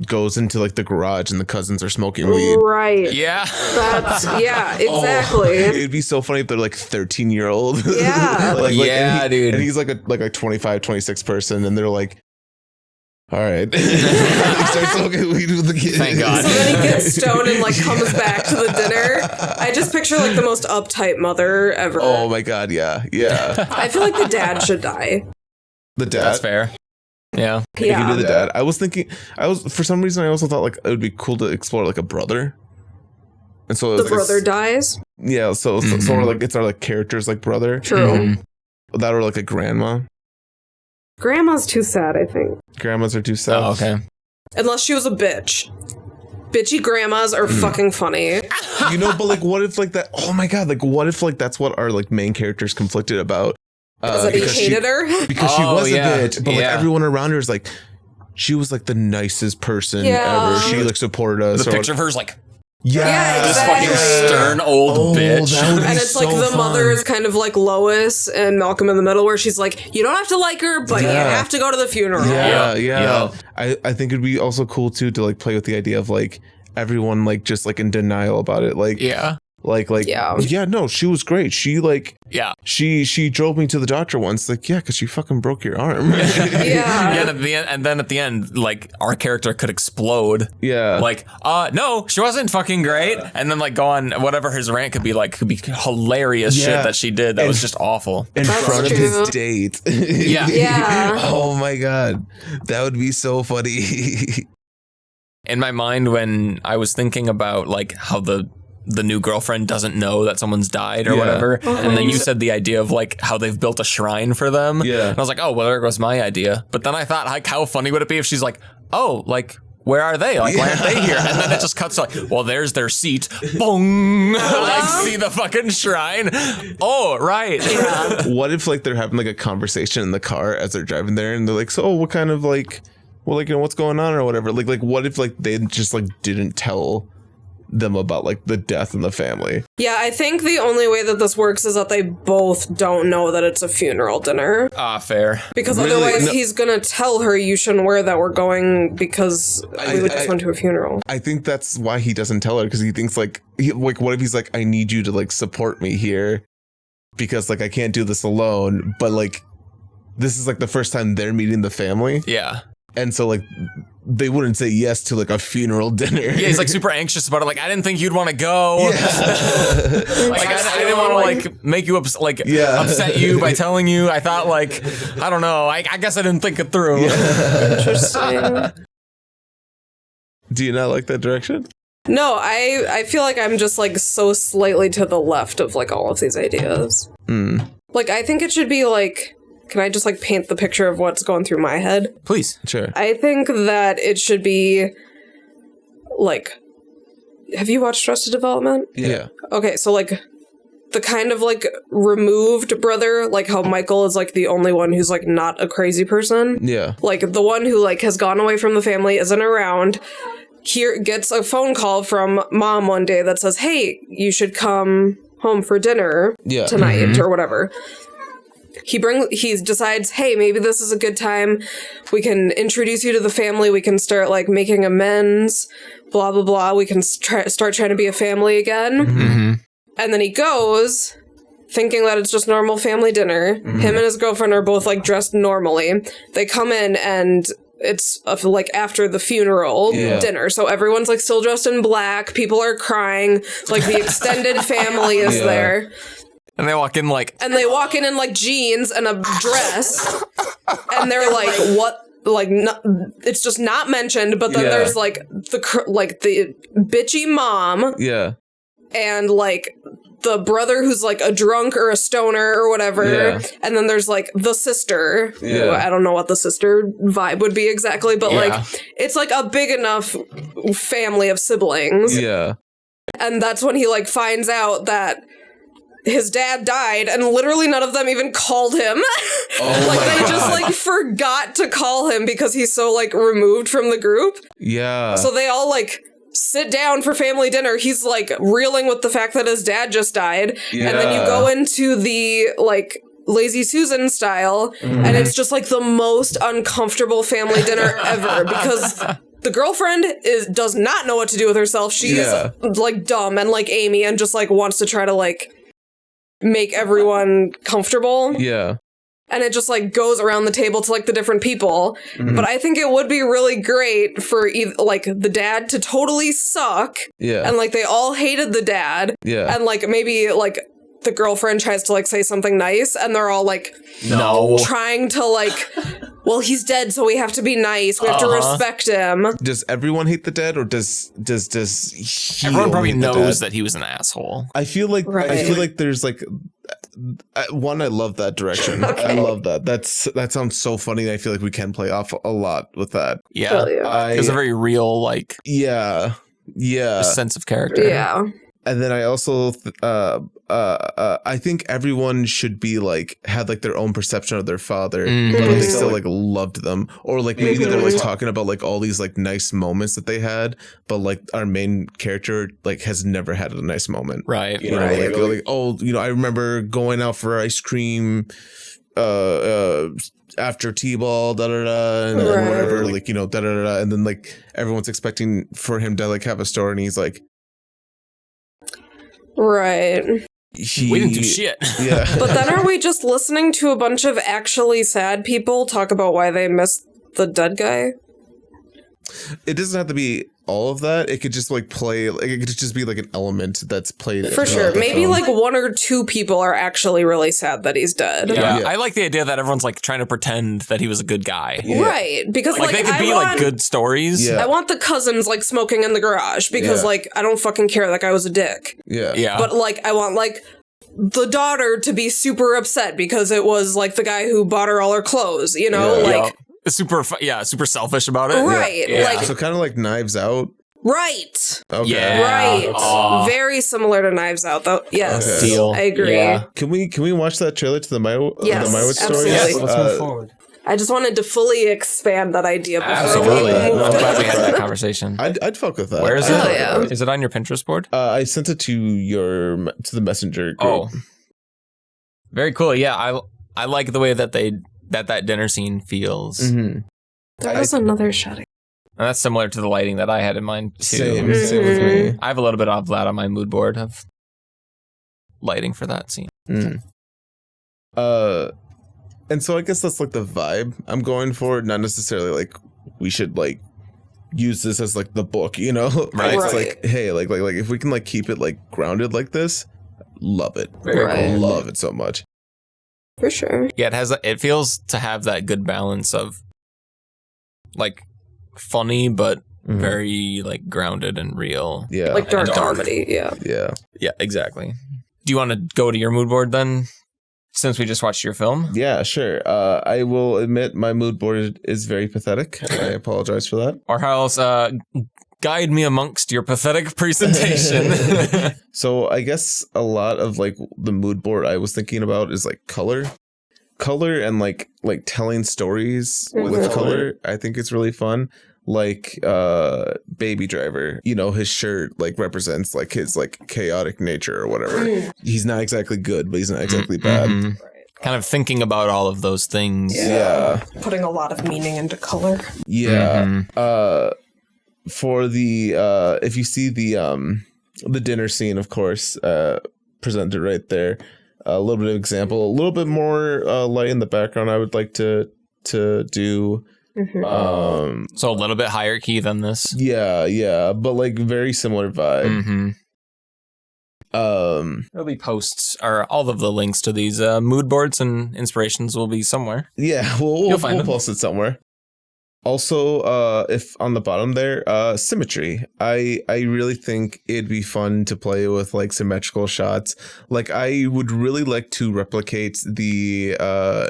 goes into, like, the garage and the cousins are smoking weed. Right. Yeah. That's, yeah, exactly. It'd be so funny if they're, like, 13-year-old. Yeah. Dude. And he's, like, a 25, 26 person, and they're like, all right. He starts smoking weed with the kid. Thank God. So then he gets stoned and, like, comes back to the dinner. I just picture, like, the most uptight mother ever. Oh, my God, yeah. I feel like the dad should die. The dad? That's fair. Yeah. It could be the dad. I was thinking, for some reason, I also thought, like, it would be cool to explore, like, a brother. And so it was The like brother dies? Yeah, so like, it's our, like, character's, like, brother. True. That or, like, a grandma. Grandma's too sad, I think. Grandmas are too sad. Oh, okay. Unless she was a bitch. Bitchy grandmas are fucking funny. But, like, what if, like, that, oh my God, like, what if, like, that's what our, like, main character's conflicted about? Because he hated her? Because she was a bitch, but, like, Yeah. everyone around her is, like, she was, like, the nicest person Yeah. ever. She, like, supported us. The picture of her is like, Yeah, this exactly. fucking stern old bitch. That would be And it's so like the fun. mother is kind of like Lois and Malcolm in the Middle, where she's like, you don't have to like her, but you have to go to the funeral. Yeah. I think it'd be also cool too to like play with the idea of like everyone like just like in denial about it. Like no, she was great. She like she drove me to the doctor once. Like because she fucking broke your arm. And then at the end, like our character could explode. Yeah. Like, no, she wasn't fucking great. And then like go on whatever his rant could be hilarious shit that she did that was just awful. In front of his date. Yeah. Oh my God. That would be so funny. In my mind, when I was thinking about like how the new girlfriend doesn't know that someone's died or whatever. And then you said the idea of like how they've built a shrine for them. Yeah. And I was like, oh, well, there goes my idea. But then I thought, like, how funny would it be if she's like, oh, like, where are they? Like, why aren't they here? And then it just cuts to like, well, there's their seat. Boom. Like, see the fucking shrine. Oh, right. Yeah. What if like they're having like a conversation in the car as they're driving there and they're like, so what kind of like, well, like, what's going on or whatever? Like what if like they just like didn't tell them about like the death in the family? Yeah, I think the only way that this works is that they both don't know that it's a funeral dinner. Fair. Because otherwise he's gonna tell her you shouldn't wear that, we're going because we just went to a funeral. I think that's why he doesn't tell her, because he thinks like what if he's like, I need you to like support me here because like I can't do this alone, but like this is like the first time they're meeting the family. Yeah. And so like they wouldn't say yes to like a funeral dinner. Yeah, he's like super anxious about it. Like, I didn't think you'd want to go. Yeah. Like, I didn't want to like make you upset you by telling you. I thought like, I don't know. I guess I didn't think it through. Yeah. Interesting. Do you not like that direction? No, I feel like I'm just like so slightly to the left of like all of these ideas. Like, I think it should be like, can I just like paint the picture of what's going through my head? Please. Sure. I think that it should be like, have you watched Arrested Development? Yeah. Okay, so like the kind of like removed brother, like how Michael is like the only one who's like not a crazy person. Yeah. Like the one who like has gone away from the family, isn't around. Here gets a phone call from mom one day that says, hey, you should come home for dinner tonight or whatever. He decides, hey, maybe this is a good time. We can introduce you to the family. We can start like making amends, blah, blah, blah. We can start trying to be a family again. And then he goes thinking that it's just normal family dinner. Him and his girlfriend are both like dressed normally. They come in and it's like after the funeral dinner. So everyone's like still dressed in black. People are crying. Like the extended family is there. And they walk in like... And they walk in like jeans and a dress. And they're like, like it's just not mentioned, but then there's like the bitchy mom. Yeah. And like the brother who's like a drunk or a stoner or whatever. Yeah. And then there's like the sister. Yeah. I don't know what the sister vibe would be exactly, but like it's like a big enough family of siblings. Yeah. And that's when he like finds out that his dad died, and literally none of them even called him. Like they just like forgot to call him because he's so like removed from the group. Yeah. So they all like sit down for family dinner. He's like reeling with the fact that his dad just died. Yeah. And then you go into the like Lazy Susan style, and it's just like the most uncomfortable family dinner ever because the girlfriend does not know what to do with herself. She's like dumb and like Amy and just like wants to try to like make everyone comfortable. Yeah. And it just like goes around the table to like the different people. But I think it would be really great for like the dad to totally suck. Yeah. And like they all hated the dad. Yeah. And like maybe like the girlfriend tries to like say something nice and they're all like trying to like, well, he's dead, so we have to be nice. We have to respect him. Does everyone hate the dead, or does everyone probably knows that he was an asshole? I feel like there's like one. I love that direction. Okay. I love that. That sounds so funny. I feel like we can play off a lot with that. Yeah, it's a very real like sense of character. Yeah. And then I also, I think everyone should be like, had like their own perception of their father, but they still like loved them. Or like maybe they're like talking about like all these like nice moments that they had, but like our main character like has never had a nice moment. Right. You know, like, oh, you know, I remember going out for ice cream, after T-ball, da-da-da, and then whatever, like, you know, da-da-da, and then like everyone's expecting for him to like have a story, and he's like, right. We didn't do shit. Yeah. But then are we just listening to a bunch of actually sad people talk about why they missed the dead guy? It doesn't have to be all of that. It could just like play, like, it could just be like an element that's played. For sure. Maybe film. like one or two people are actually really sad that he's dead. Yeah. I like the idea that everyone's like trying to pretend that he was a good guy. Yeah. Right. Because like they could be like good stories. Yeah. I want the cousins like smoking in the garage because like I don't fucking care. That guy was a dick. Yeah. Yeah. But like I want like the daughter to be super upset because it was like the guy who bought her all her clothes, you know? Like super selfish about it. Right. Yeah. Like, so kind of like Knives Out. Right. Okay. Yeah. Right. Very similar to Knives Out, though. Yes. Okay. Deal. I agree. Yeah. Can we watch that trailer to the Mywitch story? Absolutely. Yes, let's move forward. I just wanted to fully expand that idea before Absolutely. we moved I'm glad we had on. that conversation. I'd fuck with that. Where is it? Yeah. Is it on your Pinterest board? I sent it to the messenger group. Oh. Very cool. Yeah, I like the way that that dinner scene feels. Mm-hmm. There was another shot. And that's similar to the lighting that I had in mind too. Same with me. I have a little bit of that on my mood board of lighting for that scene. Mm. And so I guess that's like the vibe I'm going for. Not necessarily like we should like use this as like the book, you know? Right. It's like, hey, like if we can like keep it like grounded like this, love it. Right. Love it so much. For sure. Yeah, it feels to have that good balance of like funny but very like grounded and real. Yeah. Like dark comedy. Yeah. Yeah. Yeah, exactly. Do you want to go to your mood board then? Since we just watched your film? Yeah, sure. I will admit my mood board is very pathetic. I apologize for that. Or how else guide me amongst your pathetic presentation. So I guess a lot of like the mood board I was thinking about is like color and like telling stories with color. I think it's really fun. Like Baby Driver, you know, his shirt like represents like his like chaotic nature or whatever. He's not exactly good, but he's not exactly bad. Mm-hmm. Kind of thinking about all of those things. Yeah. Putting a lot of meaning into color. Yeah. For the if you see the dinner scene, of course, presented right there. A little bit of example, a little bit more light in the background I would like to do. Mm-hmm. So a little bit higher key than this. Yeah, but like very similar vibe. There'll be posts or all of the links to these mood boards and inspirations will be somewhere. Yeah, we'll post it somewhere. Also, if on the bottom there, symmetry. I really think it'd be fun to play with like symmetrical shots. Like I would really like to replicate the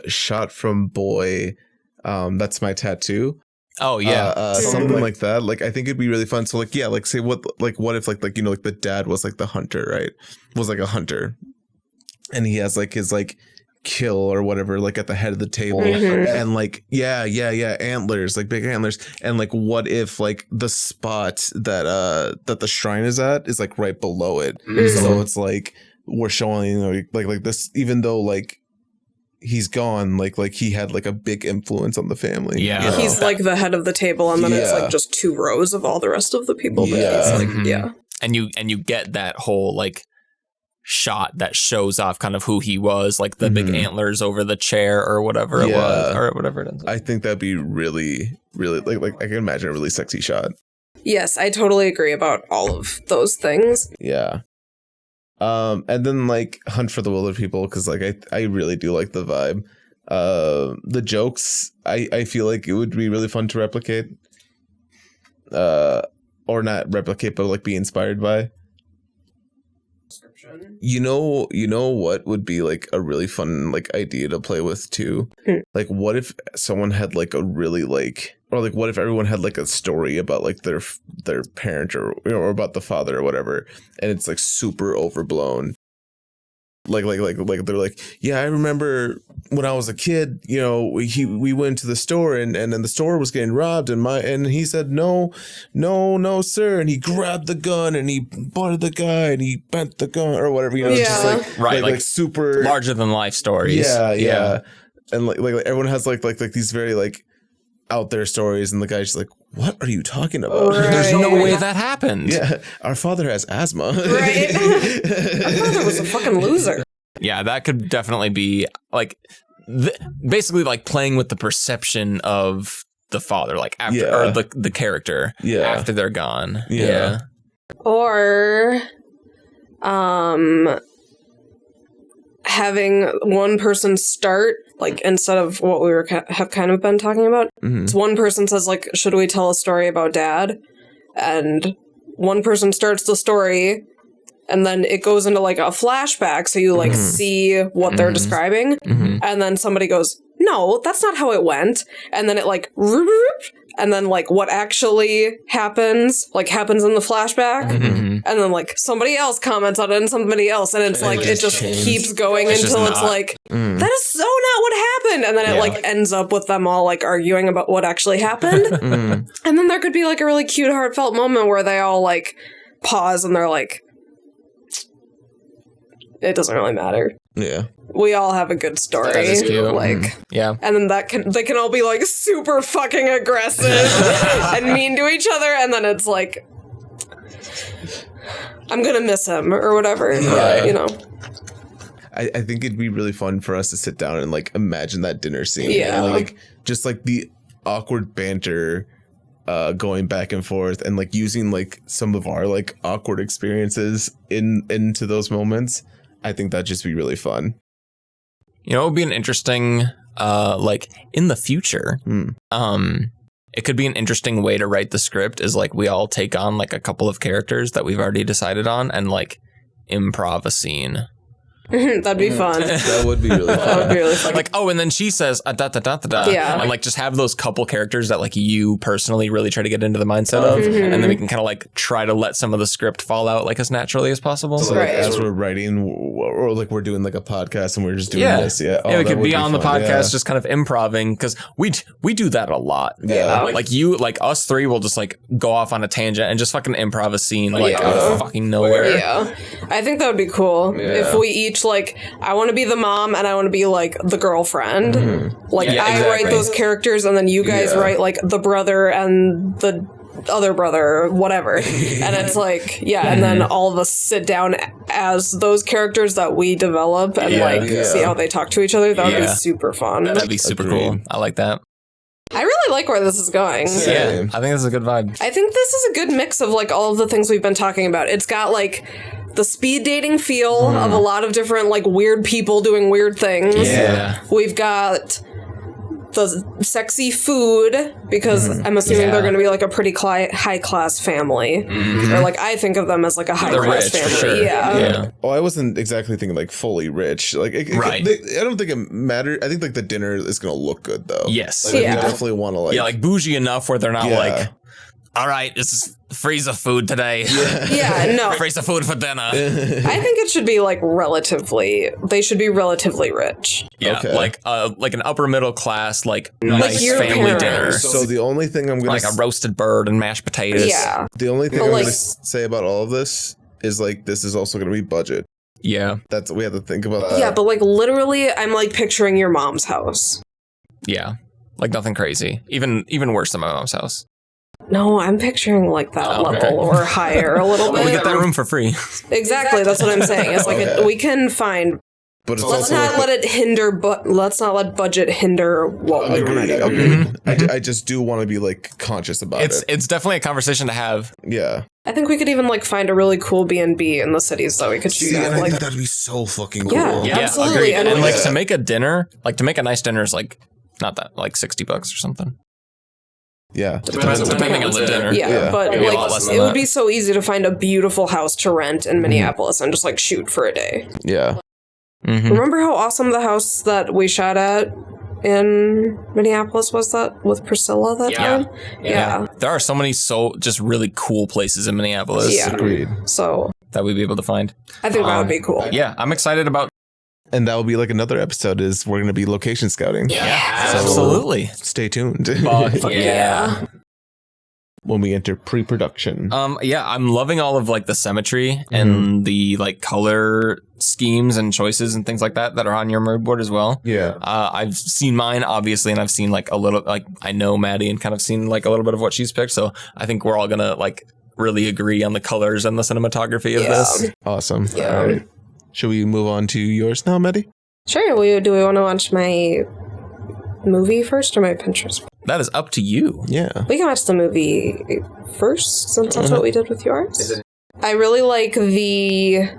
shot from Boy. That's my tattoo. Oh yeah, something like that. Like I think it'd be really fun. So like yeah, like say what if like you know like the dad was like the hunter, right? Was like a hunter, and he has like his like kill or whatever like at the head of the table, and like yeah antlers, like big antlers, and like what if like the spot that the shrine is at is like right below it, so it's like we're showing, you know, like this, even though like he's gone, like he had like a big influence on the family. Yeah, you know? He's like the head of the table, and then it's like just 2 rows of all the rest of the people. But he's like, and you get that whole like shot that shows off kind of who he was, like the big antlers over the chair or whatever it was, or whatever it is. I think that'd be really, really like I can imagine a really sexy shot. Yes, I totally agree about all of those things. Yeah. And then like Hunt for the Wilder People, because like I really do like the vibe. The jokes, I feel like it would be really fun to replicate. Or not replicate, but like be inspired by. You know what would be like a really fun like idea to play with too? Like what if someone had like a really like, or like what if everyone had like a story about like their parent or about the father or whatever, and it's like super overblown. Like they're like, yeah, I remember when I was a kid, you know, we went to the store and then the store was getting robbed, and he said no sir, and he grabbed the gun and he butted the guy and he bent the gun or whatever, you know, just like super larger than life stories. Yeah. And like everyone has like these very like out there stories, and the guy's just like, what are you talking about? Right. There's no way that happened. Yeah, our father has asthma. Right. Our father was a fucking loser. Yeah, that could definitely be like basically like playing with the perception of the father, like after or the character after they're gone. Yeah. Or having one person start, like instead of what we have kind of been talking about, it's one person says like, should we tell a story about dad? And one person starts the story, and then it goes into like a flashback, so you like see what they're describing, and then somebody goes, no, that's not how it went, and then it like and then like what actually happens in the flashback, and then like somebody else comments on it and somebody else, and it's like it just keeps going until it's like that is so not what happened, and then it like ends up with them all like arguing about what actually happened. And then there could be like a really cute heartfelt moment where they all like pause and they're like, it doesn't really matter. Yeah. We all have a good story. That is cute. Like, yeah. And then they can all be like super fucking aggressive and mean to each other, and then it's like, I'm gonna miss him or whatever. You know. I think it'd be really fun for us to sit down and like imagine that dinner scene. Yeah. And, like just like the awkward banter going back and forth, and like using like some of our like awkward experiences into those moments. I think that'd just be really fun. You know, it would be an interesting, like in the future, it could be an interesting way to write the script is like we all take on like a couple of characters that we've already decided on and like improv a scene. That'd be fun. That would be really fun. That would be really fun. Like, oh, and then she says, da da da da da. Yeah. And like just have those couple characters that like you personally really try to get into the mindset of. And then we can kind of like try to let some of the script fall out like as naturally as possible. So like as we're writing, or like we're doing like a podcast and we're just doing this. Yeah. Oh, yeah, we could be on the podcast just kind of improving, because we do that a lot. Yeah. Like you, like us three will just like go off on a tangent and just fucking improv a scene like out of fucking nowhere. Yeah. I think that would be cool if we each like, I want to be the mom and I want to be like the girlfriend. Like I write those characters and then you guys write like the brother and the other brother or whatever. And it's like, and then all of us sit down as those characters that we develop and see how they talk to each other. That would be super fun. That'd be super cool. I like that. I really like where this is going. Yeah, I think this is a good vibe. I think this is a good mix of like all of the things we've been talking about. It's got like the speed dating feel of a lot of different like weird people doing weird things. Yeah. We've got the sexy food, because I'm assuming they're going to be like a pretty high class family, or like I think of them as like a high class family. For sure. Yeah. Oh, I wasn't exactly thinking like fully rich. Like, I don't think it mattered. I think like the dinner is going to look good though. Yes. Like, you definitely want to like like bougie enough where they're not like, all right, this is freezer food today. No. Freezer food for dinner. I think it should be like they should be relatively rich. Yeah, okay. like an upper middle class, like nice your family parents. dinner. So the only thing I'm going to like a roasted bird and mashed potatoes. Yeah. The only thing I'm going to say about all of this is like this is also going to be budget. Yeah. We have to think about that. Yeah, but like literally I'm like picturing your mom's house. Yeah. Like nothing crazy. Even worse than my mom's house. No, I'm picturing like that level or higher a little bit. We get that room for free. Exactly, that's what I'm saying. It's like we can find. But it's let's also not let it hinder. But let's not let budget hinder what we want to do. Mm-hmm. I just do want to be like conscious about it. It's definitely a conversation to have. Yeah. I think we could even like find a really cool B&B in the cities that we could choose. And I like, think that'd be so fucking cool. Yeah, absolutely. Agreed. And like Yeah. to make a dinner, like to make a nice dinner is like not that, like $60 or something. Yeah. Depending on the dinner. Yeah, but Maybe a like lot less than it would that. be so easy to find a beautiful house to rent in Minneapolis and just like shoot for a day. Yeah. Mm-hmm. Remember how awesome the house that we shot at in Minneapolis was, that with Priscilla that time? Yeah. There are so many just really cool places in Minneapolis Yeah. Agreed. So that we'd be able to find. I think that would be cool. Yeah, I'm excited about. And that will be like another episode is we're going to be location scouting. Yeah, So absolutely. Stay tuned. Yeah. When we enter pre-production. I'm loving all of like the symmetry and the like color schemes and choices and things like that are on your mood board as well. Yeah. I've seen mine obviously, and I've seen like a little, like I know Maddie and kind of seen like a little bit of what she's picked. So I think we're all gonna like really agree on the colors and the cinematography of this. Awesome. Yeah. All right. Should we move on to yours now, Maddie? Sure. Do we want to watch my movie first or my Pinterest? That is up to you. Yeah. We can watch the movie first, since that's what we did with yours. I really like the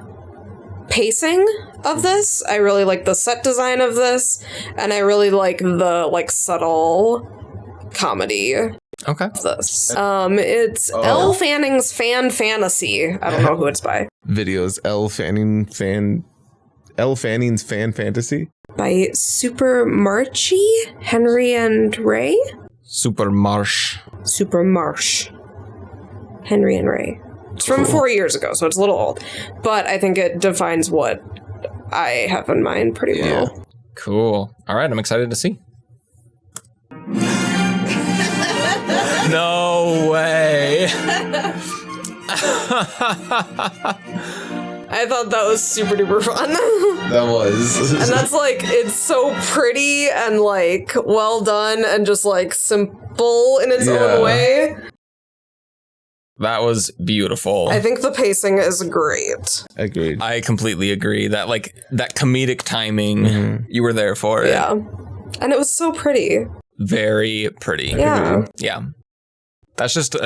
pacing of this. I really like the set design of this, and I really like the like subtle comedy Okay. of this. It's Elle Fanning's Fan Fantasy. I don't know who it's by. Videos. Elle Fanning's Fan Fantasy. By Super Marchi, Henry and Ray. Super Marsh. Super Marsh, Henry and Ray. It's from 4 years ago, so it's a little old. But I think it defines what I have in mind pretty well. Cool. All right, I'm excited to see. No way. I thought that was super duper fun. That was. And that's like, it's so pretty and like well done and just like simple in its own way. That was beautiful. I think the pacing is great. Agreed. I completely agree. That like that comedic timing, you were there for it. Yeah. And it was so pretty. Very pretty. Yeah. Yeah. That's just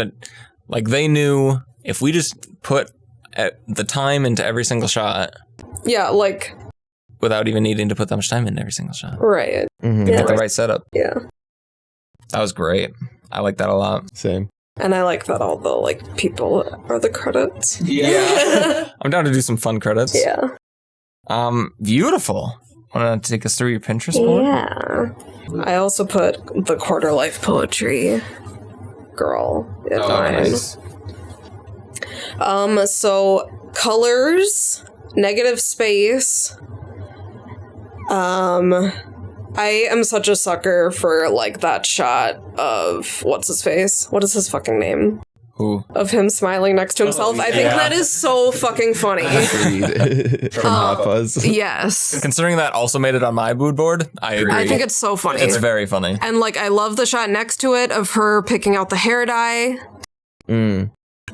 like they knew if we just put the time into every single shot. Yeah, like. Without even needing to put that much time into every single shot. Right. Get the right setup. Yeah. That was great. I like that a lot. Same. And I like that all the like people are the credits. Yeah. I'm down to do some fun credits. Yeah. Beautiful. Want to take us through your Pinterest board? Yeah. I also put the quarter life poetry girl in mine. Nice. So colors, negative space. I am such a sucker for like that shot of what's his face? What is his fucking name? Who? Of him smiling next to himself. I think that is so fucking funny. Agreed. From Hot Fuzz. Yes. Considering that also made it on my mood board, I agree. I think it's so funny. It's very funny. And like I love the shot next to it of her picking out the hair dye.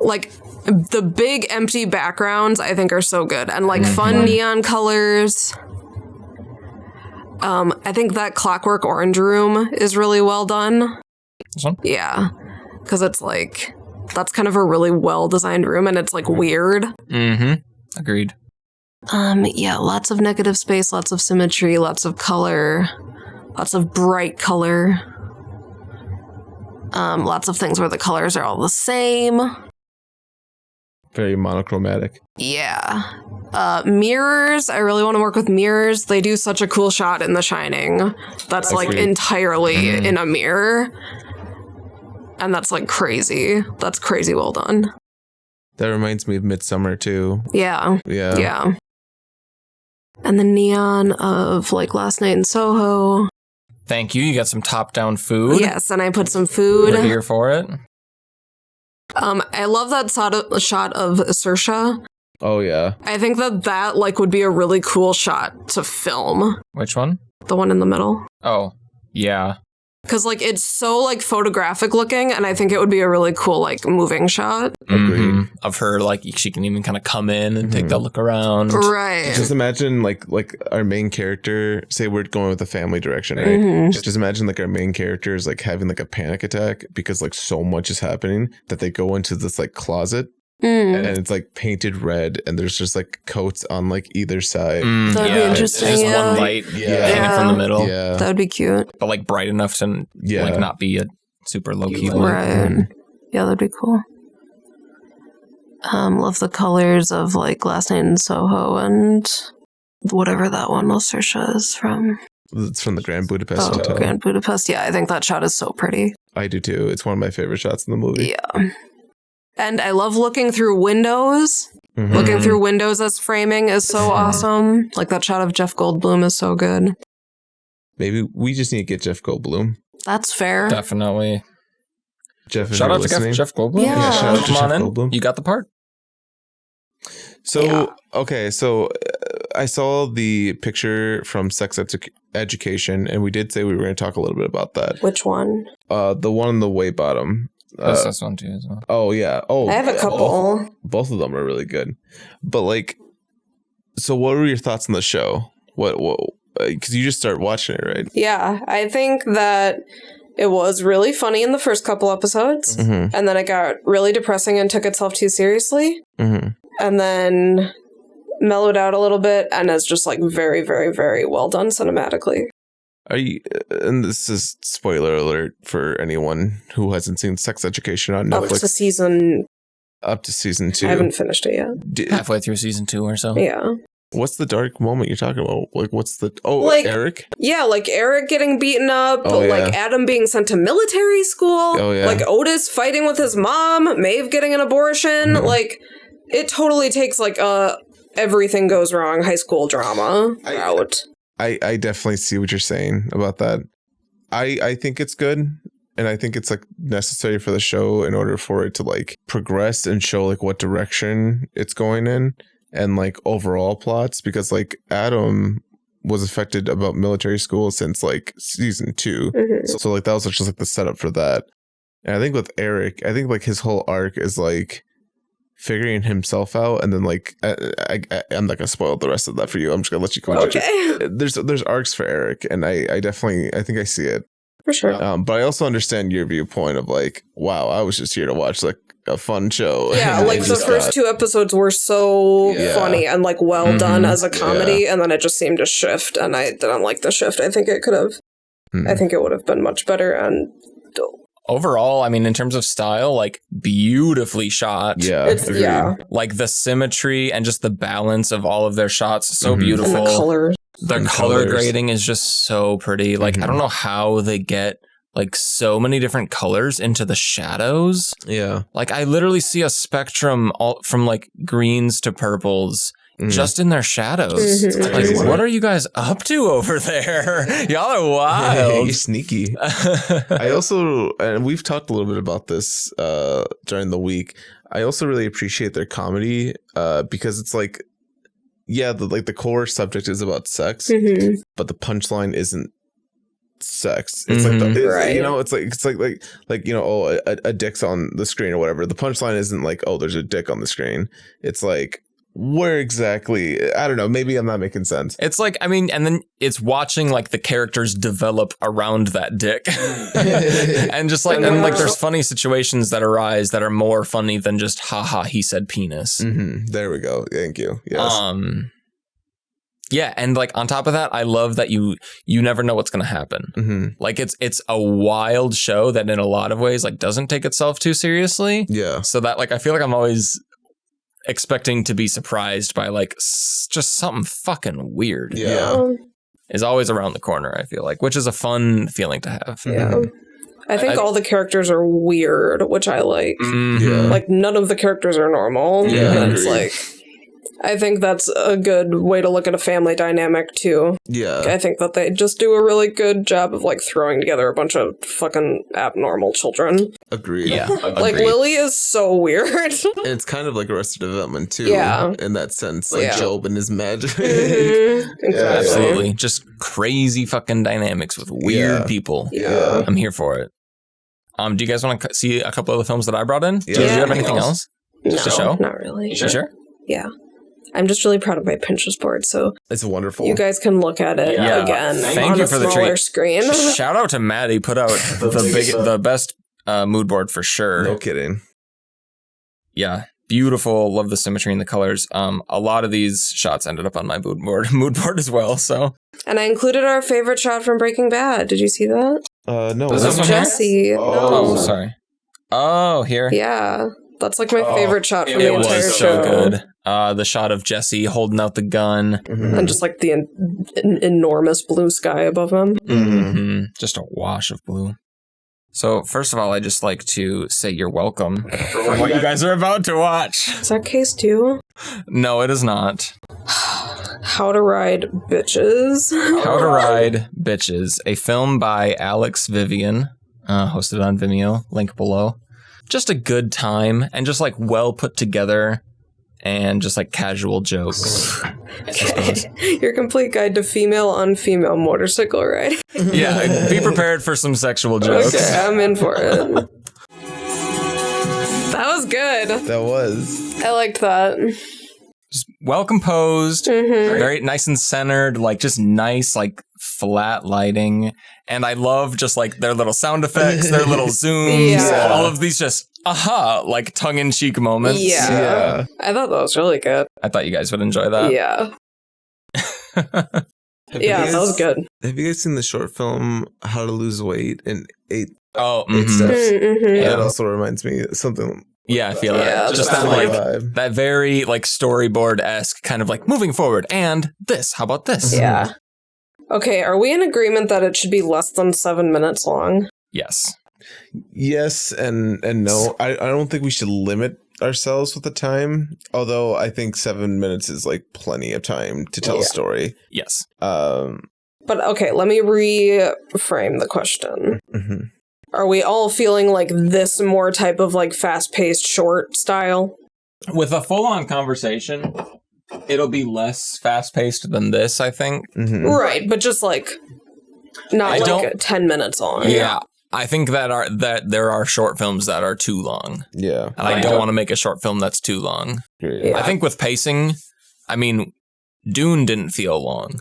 Like the big empty backgrounds I think are so good. And like fun neon colors. I think that Clockwork Orange room is really well done. This one? Yeah. Because it's like, that's kind of a really well designed room and it's like weird. Mm-hmm. Agreed. Yeah, lots of negative space, lots of symmetry, lots of color, Lots of bright color. Lots of things where the colors are all the same. Very monochromatic. Yeah. Mirrors. I really want to work with mirrors. They do such a cool shot in The Shining. That's like entirely in a mirror. And that's like crazy. That's crazy well done. That reminds me of Midsummer too. Yeah. Yeah. Yeah. And the neon of like Last Night in Soho. Thank you. You got some top-down food. Yes, and I put some food. We're here for it. I love that shot of Saoirse. Oh yeah. I think that like would be a really cool shot to film. Which one? The one in the middle. Oh, yeah. Because, like, it's so, like, photographic looking, and I think it would be a really cool, like, moving shot. Agreed. Of her, like, she can even kind of come in and take that look around. Right. Just imagine, like our main character, say we're going with the family direction, right? Just imagine, like, our main character is, like, having, like, a panic attack because, like, so much is happening that they go into this, like, closet. And it's like painted red, and there's just like coats on like either side. That'd be interesting. It's just one light hanging from the middle. Yeah, that would be cute. But like bright enough to like not be a super low key light. Right. Yeah, that'd be cool. Love the colors of like Last Night in Soho and whatever that one Saoirse is from. It's from the Grand Budapest Hotel. Grand Budapest. Yeah, I think that shot is so pretty. I do too. It's one of my favorite shots in the movie. Yeah. And I love looking through windows. Looking through windows as framing is so awesome. Like that shot of Jeff Goldblum is so good. Maybe we just need to get Jeff Goldblum. That's fair. Definitely. Jeff, shout out to Jeff Goldblum. Yeah, shout out to Come Jeff on in. Goldblum. You got the part. So, okay, so I saw the picture from Sex Education, and we did say we were going to talk a little bit about that. Which one? The one on the way bottom. This one too as well. Oh, yeah. Oh, I have a couple. Both of them are really good. But, like, so what were your thoughts on the show? What, because you just started watching it, right? Yeah, I think that it was really funny in the first couple episodes, and then it got really depressing and took itself too seriously, and then mellowed out a little bit, and is just, like, very, very, very well done cinematically. Are you? And this is spoiler alert for anyone who hasn't seen Sex Education on Netflix. Up to season 2. I haven't finished it yet. Halfway through season 2 or so. Yeah. What's the dark moment you're talking about? Like, what's the... Oh, like, Eric? Yeah, like Eric getting beaten up, yeah. like Adam being sent to military school, like Otis fighting with his mom, Maeve getting an abortion. Like, it totally takes, like, everything goes wrong high school drama route. I definitely see what you're saying about that. I think it's good, and I think it's like necessary for the show in order for it to like progress and show like what direction it's going in and like overall plots, because like Adam was affected about military school since like season 2. So like that was just like the setup for that. And I think with Eric, I think like his whole arc is like figuring himself out, and then like I'm not gonna spoil the rest of that for you. I'm just gonna let you come. Okay. There's arcs for Eric, and I definitely think I see it for sure. But I also understand your viewpoint of like, wow, I was just here to watch like a fun show. Yeah, like the first 2 episodes were so funny and like well done as a comedy, and then it just seemed to shift, and I didn't like the shift. I think it could have. I think it would have been much better and. Overall, I mean, in terms of style, like beautifully shot. Yeah, like the symmetry and just the balance of all of their shots, so beautiful. And the colors. The color grading is just so pretty. Like I don't know how they get like so many different colors into the shadows. Yeah, like I literally see a spectrum all from like greens to purples. Just in their shadows. Like, what are you guys up to over there? Y'all are wild. You're sneaky. I also, and we've talked a little bit about this during the week, I also really appreciate their comedy because it's like, yeah, the core subject is about sex, but the punchline isn't sex. It's like you know, it's like you know, oh, a dick's on the screen or whatever. The punchline isn't like, oh, there's a dick on the screen. It's like, where exactly? I don't know. Maybe I'm not making sense. It's like, I mean, and then it's watching like the characters develop around that dick, and just like, and like, there's funny situations that arise that are more funny than just, haha, he said penis. There we go. Thank you. Yes. Yeah, and like on top of that, I love that you never know what's going to happen. Mm-hmm. Like it's a wild show that in a lot of ways like doesn't take itself too seriously. Yeah. So that like I feel like I'm always expecting to be surprised by like just something fucking weird. Yeah. Is always around the corner, I feel like, which is a fun feeling to have. Yeah. I think all the characters are weird, which I like. Yeah. Like, none of the characters are normal. Yeah, And I it's agree. like, I think that's a good way to look at a family dynamic, too. Yeah. I think that they just do a really good job of, like, throwing together a bunch of fucking abnormal children. Agreed. Yeah. Like, agreed. Lily is so weird. And it's kind of like Arrested Development too. Yeah. In that sense. Like Yeah. Job and his magic. Mhm. Exactly. Absolutely. Just crazy fucking dynamics with weird Yeah. people. Yeah. I'm here for it. Do you guys want to see a couple of the films that I brought in? Yeah. Do you have Yeah. anything else? Just a show? Not really. You sure? Yeah. I'm just really proud of my Pinterest board, so It's wonderful. you guys can look at it Yeah. again Thank on you a for the smaller treat. screen. Shout out to Maddie. Put out the best mood board for sure. No kidding. Yeah. Beautiful. Love the symmetry and the colors. A lot of these shots ended up on my mood board as well. So And I included our favorite shot from Breaking Bad. Did you see that? No. Was this one here? Jesse. oh, No. sorry. Oh, here. Yeah. That's like my favorite shot from It the entire was show. so good. The shot of Jesse holding out the gun. Mhm. And just like the enormous blue sky above him. Mm-hmm. Just a wash of blue. So, first of all, I just like to say you're welcome for what you guys are about to watch. Is that case two? No, it is not. How to Ride Bitches. How to Ride Bitches, a film by Alex Vivian, hosted on Vimeo, link below. Just a good time and just like well put together and just like casual jokes. Your complete guide to female on female motorcycle riding. Yeah, be prepared for some sexual jokes. Okay, I'm in for it. That was good. That was. I liked that. Just well composed, Mhm. very nice and centered, like just nice, like flat lighting. And I love just like their little sound effects, their little zooms, Yeah. all of these just like tongue in cheek moments. Yeah. I thought that was really good. I thought you guys would enjoy that. Yeah. Have you Yeah, guys- that was good. Have you guys seen the short film How to Lose Weight in eight Oh, steps? Mhm. Yeah. That also reminds me of something. yeah, I feel Yeah, it. Just that's that fine. like vibe. that very like storyboard-esque kind of like moving forward and this. How about this? Yeah. Okay, are we in agreement that it should be less than 7 minutes long? Yes. Yes and no. I don't think we should limit ourselves with the time. Although I think 7 minutes is like plenty of time to tell a story. Yes. But okay, let me reframe the question. Mhm. Are we all feeling like this more type of like fast-paced short style? With a full-on conversation, it'll be less fast-paced than this, I think. Mhm. Right, but just like not I like don't- 10 minutes long. Yeah. I think that there are short films that are too long. Yeah. And I don't want to make a short film that's too long. Yeah. I think with pacing, I mean, Dune didn't feel long.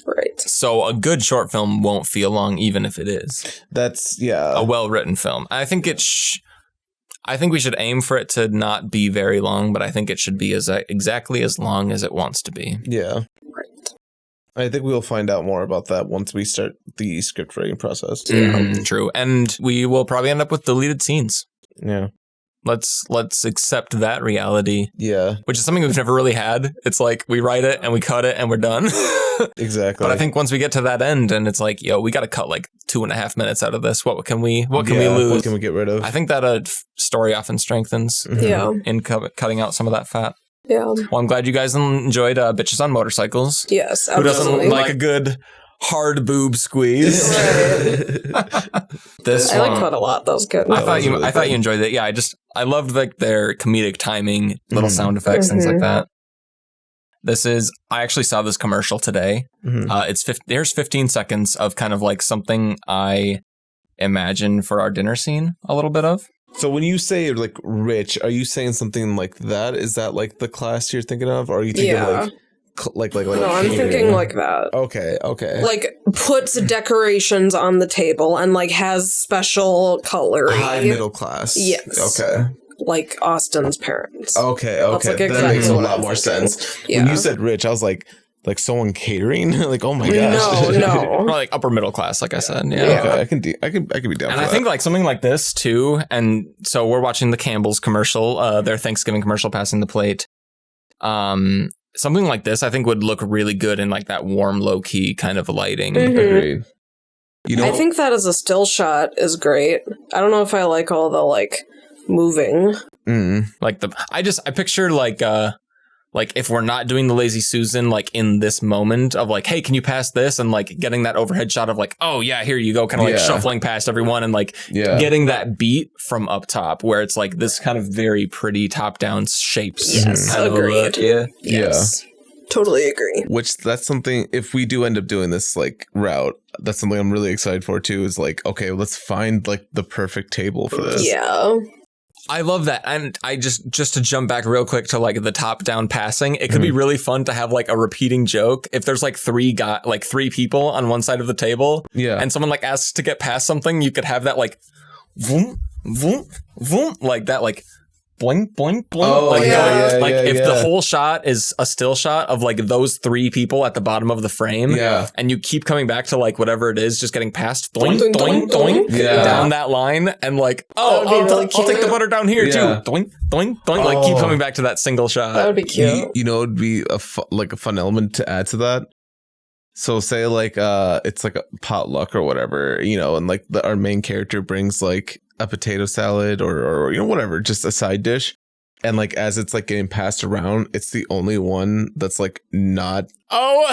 Right. So a good short film won't feel long, even if it is That's a well-written film. I think I think we should aim for it to not be very long, but I think it should be exactly as long as it wants to be. Yeah. Right. I think we'll find out more about that once we start the script writing process. True. And we will probably end up with deleted scenes. Yeah. Let's accept that reality, Yeah. which is something we've never really had. It's like we write it and we cut it and we're done. Exactly. But I think once we get to that end and it's like, yo, we got to cut like 2.5 minutes out of this. What can we lose? What can we get rid of? I think that a story often strengthens Yeah. in cutting out some of that fat. Yeah. Well, I'm glad you guys enjoyed Bitches on Motorcycles. Yes, Who absolutely. doesn't like a good hard boob squeeze? This I one, liked that a lot. That was good. I thought was you really I thought fun. you enjoyed it. Yeah, I loved like their comedic timing, little sound effects, things like that. I actually saw this commercial today. Mhm. There's 15 seconds of kind of like something I imagine for our dinner scene a little bit of. So when you say like rich, are you saying something like that? Is that like the class you're thinking of? Or are you thinking Yeah. like No, I'm thinking like that. Okay. Like puts decorations on the table and like has special coloring. High middle class. Yes. Okay. Like Austin's parents. Okay. That's, like, that exactly makes a what lot I'm more thinking. sense. Yeah. When you said rich, I was like, Like someone catering? Like, oh my gosh. No. Or like upper middle class, like I said. Yeah. Okay, I can be down And for that. I think like something like this too. And so we're watching the Campbell's commercial, their Thanksgiving commercial, Passing the Plate. Something like this, I think, would look really good in like that warm, low key kind of lighting. Agreed. You know, I think that as a still shot is great. I don't know if I like all the like moving. Like I picture like if we're not doing the Lazy Susan, like in this moment of like, hey, can you pass this? And like getting that overhead shot of like, oh yeah, here you go. Kind of like shuffling past everyone and like getting that beat from up top where it's like this kind of very pretty top down shapes. Yes, agreed. Yes. Totally agree. Which that's something, if we do end up doing this like route, that's something I'm really excited for too, is like, okay, let's find like the perfect table for this. Yeah. I love that. And I just to jump back real quick to like the top down passing, it could be really fun to have like a repeating joke. If there's like three people on one side of the table and someone like asks to get past something, you could have that like voom, voom, voom, like that, like blink, blink, blink. Oh, if the whole shot is a still shot of like those three people at the bottom of the frame, and you keep coming back to like whatever it is, just getting past doink, doink, doink, down that line, and like, I'll take the butter down here too. Doink, doink, doink. Like keep coming back to that single shot. That would be cute. You know, it'd be a fun element to add to that. So say like it's like a potluck or whatever, you know, and like our main character brings like a potato salad or you know, whatever, just a side dish. And like as it's like getting passed around, it's the only one that's like not no!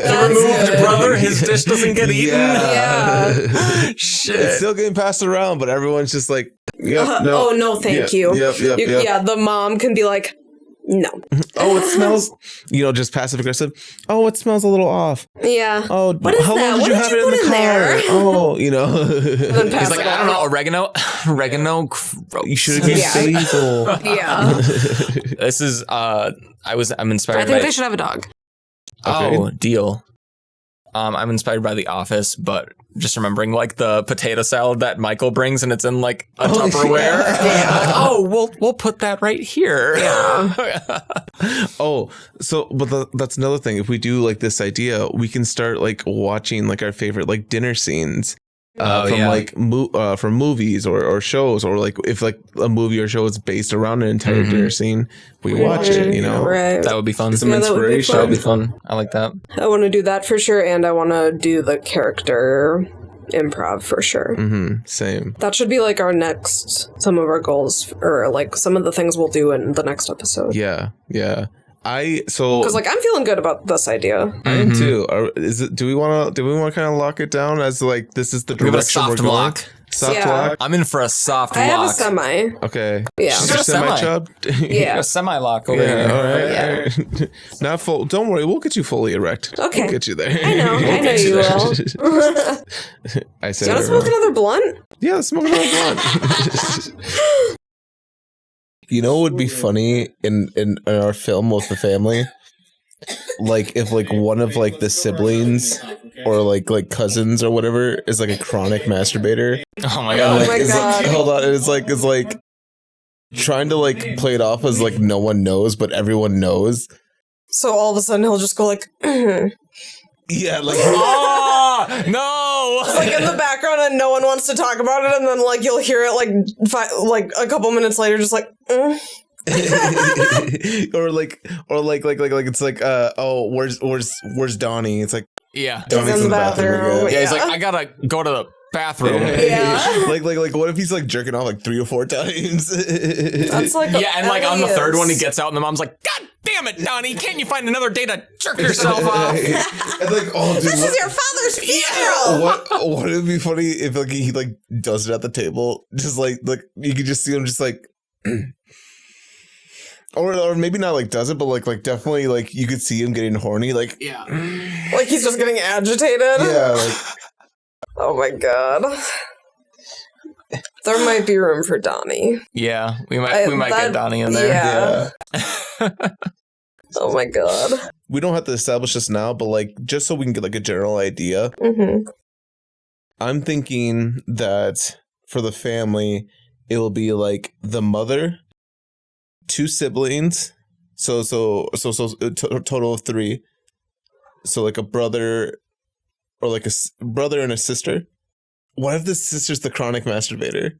The removed brother, his dish doesn't get eaten. Shit. It's still getting passed around, but everyone's just like, no. Oh no, thank you. Yep. Yeah, the mom can be like, no. Oh, it smells, you know, just passive aggressive. Oh, it smells a little off. Yeah. Oh, what is how that? long did What you did have you it in put the in car? there? Oh, you know. He's like, I don't know, oregano. Gross. You should have used basil. Yeah. This is I'm inspired. I think they should have a dog. Oh, deal. I'm inspired by The Office, but just remembering like the potato salad that Michael brings, and it's in like a Tupperware. We'll put that right here. Yeah. That's another thing. If we do like this idea, we can start like watching like our favorite like dinner scenes. From movies or shows, or like if like a movie or show is based around an entire dinner scene, we watch it, you know. Right. That would be fun. Some inspiration. That would be fun. I like that. I want to do that for sure, and I want to do the character improv for sure. Same. That should be like some of our goals, or like some of the things we'll do in the next episode. Yeah. Because like I'm feeling good about this idea. I am too. Do we want to kind of lock it down as like this is the direction we're going? Lock. Soft lock. I'm in for a soft lock. I have a semi. Okay. Yeah. Is there Semi. chub? Yeah. A semi lock over here. All right. Not full. Don't worry. We'll get you fully erect. Okay. We'll get you there. I know you will. I said. Do you want to smoke another blunt? Yeah, let's smoke another blunt. You know what would be funny in our film with the family? Like if like one of like the siblings or like cousins or whatever is like a chronic masturbator. Oh my god. God. Hold on. It's like trying to like play it off as like no one knows, but everyone knows. So all of a sudden he'll just go like, yeah, like no. It's like in the background and no one wants to talk about it, and then like you'll hear it like a couple minutes later, just like. or like it's like where's Donnie? It's like Donnie's in the bathroom. Yeah, he's like, I gotta go to the bathroom. Yeah. like what if he's like jerking off like 3 or 4 times? That's like and like on the third one he gets out and the mom's like, God damn it, Donnie, can't you find another day to jerk yourself off? And like, oh dude, this is your father's funeral. What would be funny if like he like does it at the table, just like you could just see him just like or maybe not like does it, but like definitely like you could see him getting horny, like like he's just getting agitated. Yeah, like oh my god. There might be room for Donnie. Yeah, we might get Donnie in there. Yeah. Oh my god. We don't have to establish this now, but like just so we can get like a general idea. I'm thinking that for the family, it'll be like the mother, 2 siblings, So total of 3. So like a brother or like a brother and a sister. What if the sister's the chronic masturbator?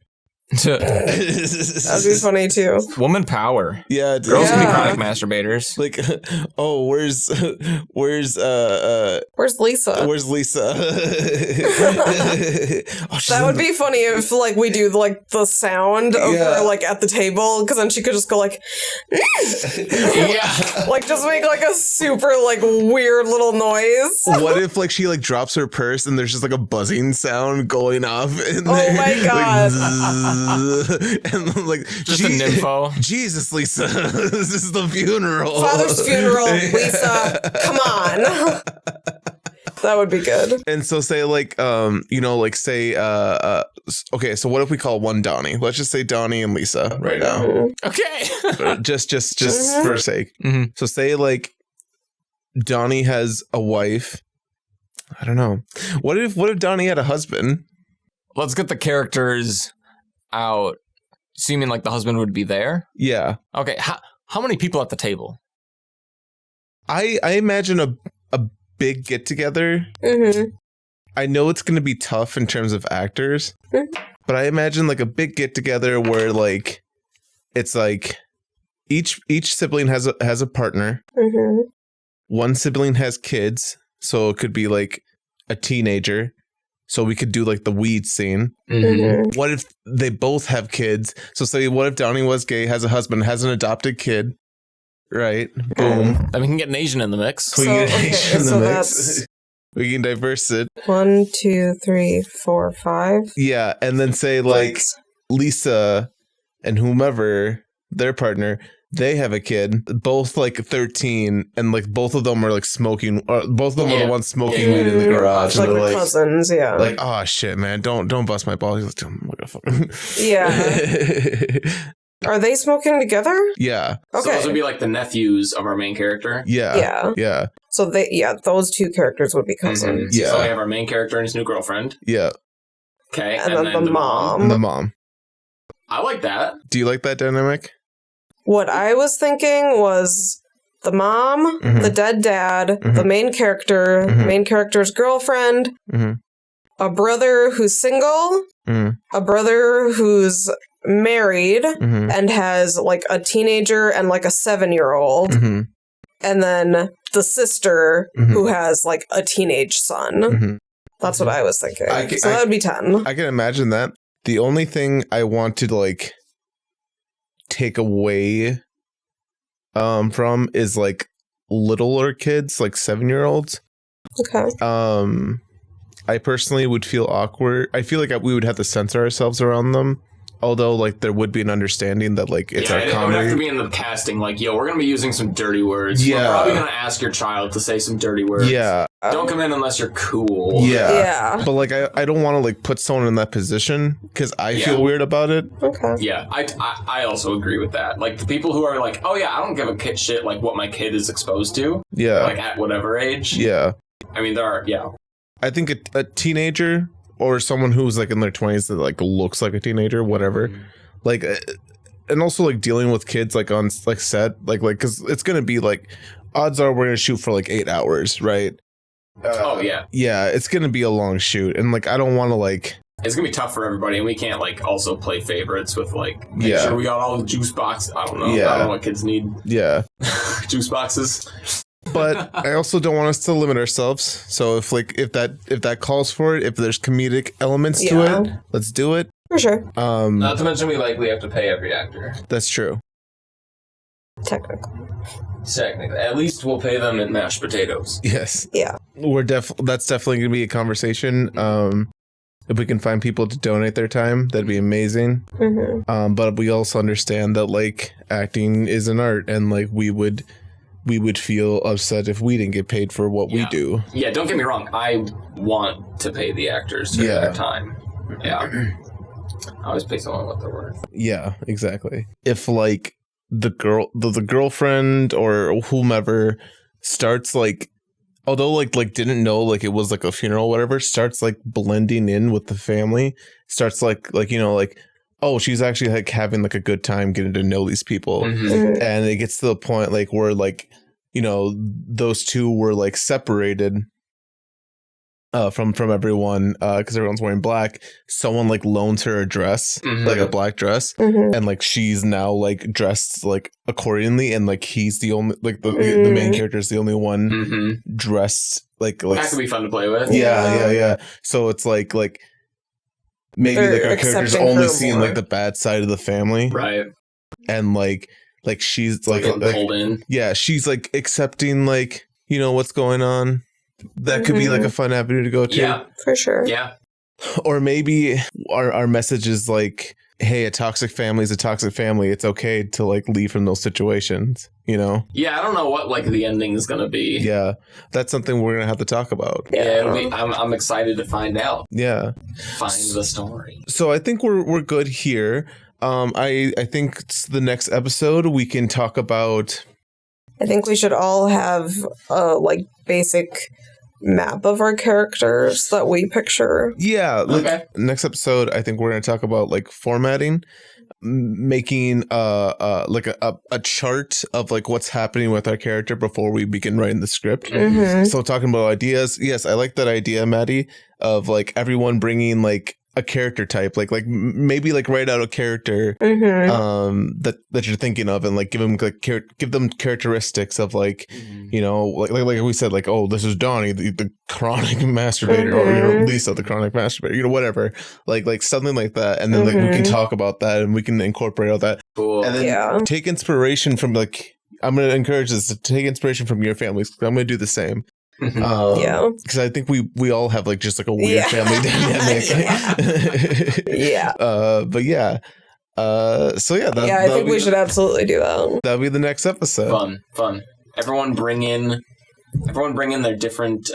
That'd be funny too. Woman power. Yeah, dude. Girls can be chronic masturbators. Like, oh, where's Lisa? Where's Lisa? That would be funny if like we do like the sound of her like at the table, because then she could just go like, like just make like a super like weird little noise. What if like she like drops her purse and there's just like a buzzing sound going off in there? Oh my god. Like, and like Just a nympho. Jesus, Lisa, this is the funeral. Father's funeral, Lisa. Come on. That would be good. And so say like like say okay, so what if we call one Donnie? Let's just say Donnie and Lisa right now. Okay. just for sake. Mm-hmm. So say like Donnie has a wife. I don't know. What if Donnie had a husband? Let's get the characters out. So you mean like the husband would be there? Yeah. Okay. How many people at the table? I imagine a big get together. Mm-hmm. I know it's going to be tough in terms of actors, but I imagine like a big get together where like it's like each sibling has a partner. Mm-hmm. One sibling has kids, so it could be like a teenager. So we could do like the weed scene. Mm-hmm. What if they both have kids? So say, what if Donnie was gay, has a husband, has an adopted kid? Right. Boom. Then we can get an Asian in the mix. We can get okay, Asian in the so mix. We can diverse it. 1, 2, 3, 4, 5. Yeah, and then say like Lisa and whomever, their partner, they have a kid, both like 13, and like both of them are like smoking. Both of them are the ones smoking weed in the garage. Like and they're cousins, yeah. like, oh shit, man, don't bust my balls. He's like, I'm gonna fucking. Yeah. Are they smoking together? Yeah. So Okay. those would be like the nephews of our main character. Yeah. Yeah. So those two characters would be cousins. Mm-hmm. Yeah. So we have our main character and his new girlfriend. Yeah. Okay. And then the mom. And the mom. I like that. Do you like that dynamic? What I was thinking was the mom, Mhm. the dead dad, Mhm. the main character, Mhm. main character's girlfriend, Mm-hmm. a brother who's single, Mm-hmm. a brother who's married Mm-hmm. and has like a teenager and like a 7-year-old, Mm-hmm. and then the sister Mhm. who has like a teenage son. Mm-hmm. That's what I was thinking. I So that would be 10. can imagine that. The only thing I want to like take away from is like littler kids, like 7-year-olds. Okay. I personally would feel awkward. I feel like we would have to censor ourselves around them. Although, like, there would be an understanding that, like, it's our it would have comedy. to be in the casting. Like, yo, we're going to be using some dirty words. Yeah. We're probably going to ask your child to say some dirty words. Yeah. Don't come in unless you're cool. Yeah. Yeah. But, like, I don't want to, like, put someone in that position because I feel weird about it. Okay. Yeah, I also agree with that. Like, the people who are like, oh, yeah, I don't give a shit, like, what my kid is exposed to. Yeah. Like, at whatever age. Yeah. I mean, there are, I think a teenager or someone who's, like, in their 20s that, like, looks like a teenager, whatever. Like, and also, like, dealing with kids, like, on, like, set. Like, because it's going to be, like, odds are we're going to shoot for, like, 8 hours, right? Oh, yeah. Yeah, it's going to be a long shoot. And, like, I don't want to, like... It's going to be tough for everybody, and we can't, like, also play favorites with, like, make sure we got all the juice boxes. I don't know. Yeah. I don't know what kids need. Yeah. Juice boxes. But I also don't want us to limit ourselves. So if that calls for it, if there's comedic elements to it, let's do it. For sure. Not to mention we likely have to pay every actor. That's true. Technically. At least we'll pay them in mashed potatoes. Yes. Yeah. That's definitely going to be a conversation. If we can find people to donate their time, that'd be amazing. Mm-hmm. But we also understand that, like, acting is an art, and, like, we would feel upset if we didn't get paid for what we do. Yeah, don't get me wrong. I want to pay the actors for their time. Yeah. I always pay someone what they're worth. Yeah, exactly. If, like, the girlfriend or whomever starts, like, although like didn't know, like, it was like a funeral or whatever, starts like blending in with the family, starts like you know, like, oh, she's actually like having like a good time getting to know these people. Mm-hmm. And it gets to the point like where like, you know, those two were like separated from everyone because everyone's wearing black. Someone like loans her a dress, like a black dress, and like she's now like dressed like accordingly, and like he's the only like the main character is the only one dressed like that could be fun to play with. Yeah. So it's like maybe They're like our character's accepting only her seeing more. like the bad side of the family, Right. and like she's like pulled in. Yeah, she's like accepting like, you know, what's going on. That could be like a fun avenue to go to. Yeah. For sure. Yeah. Or maybe our message is like, hey, a toxic family is a toxic family. It's okay to like leave from those situations, you know? Yeah, I don't know what like the ending is gonna be. Yeah. That's something we're gonna have to talk about. Yeah, it'll be, I'm excited to find out. Yeah. Find the story. So I think we're good here. I think the next episode we can talk about. I think we should all have a like basic map of our characters that we picture. Yeah. Okay. Next episode, I think we're going to talk about like formatting, making like a chart of like what's happening with our character before we begin writing the script. So talking about ideas. Yes, I like that idea, Maddie, of like everyone bringing like a character type, like maybe like write out a character that you're thinking of, and like give them characteristics of like, you know, like we said, like, oh, this is Donnie, the chronic masturbator, or you know, Lisa, the chronic masturbator, you know, whatever, like something like that, and then like we can talk about that and we can incorporate all that, Cool. and then take inspiration from like, I'm going to encourage this to take inspiration from your families. I'm going to do the same. Because I think we all have like just like a weird family dynamic. But yeah. So yeah. I think we should absolutely do that. That'll be the next episode. Fun. Everyone bring in their different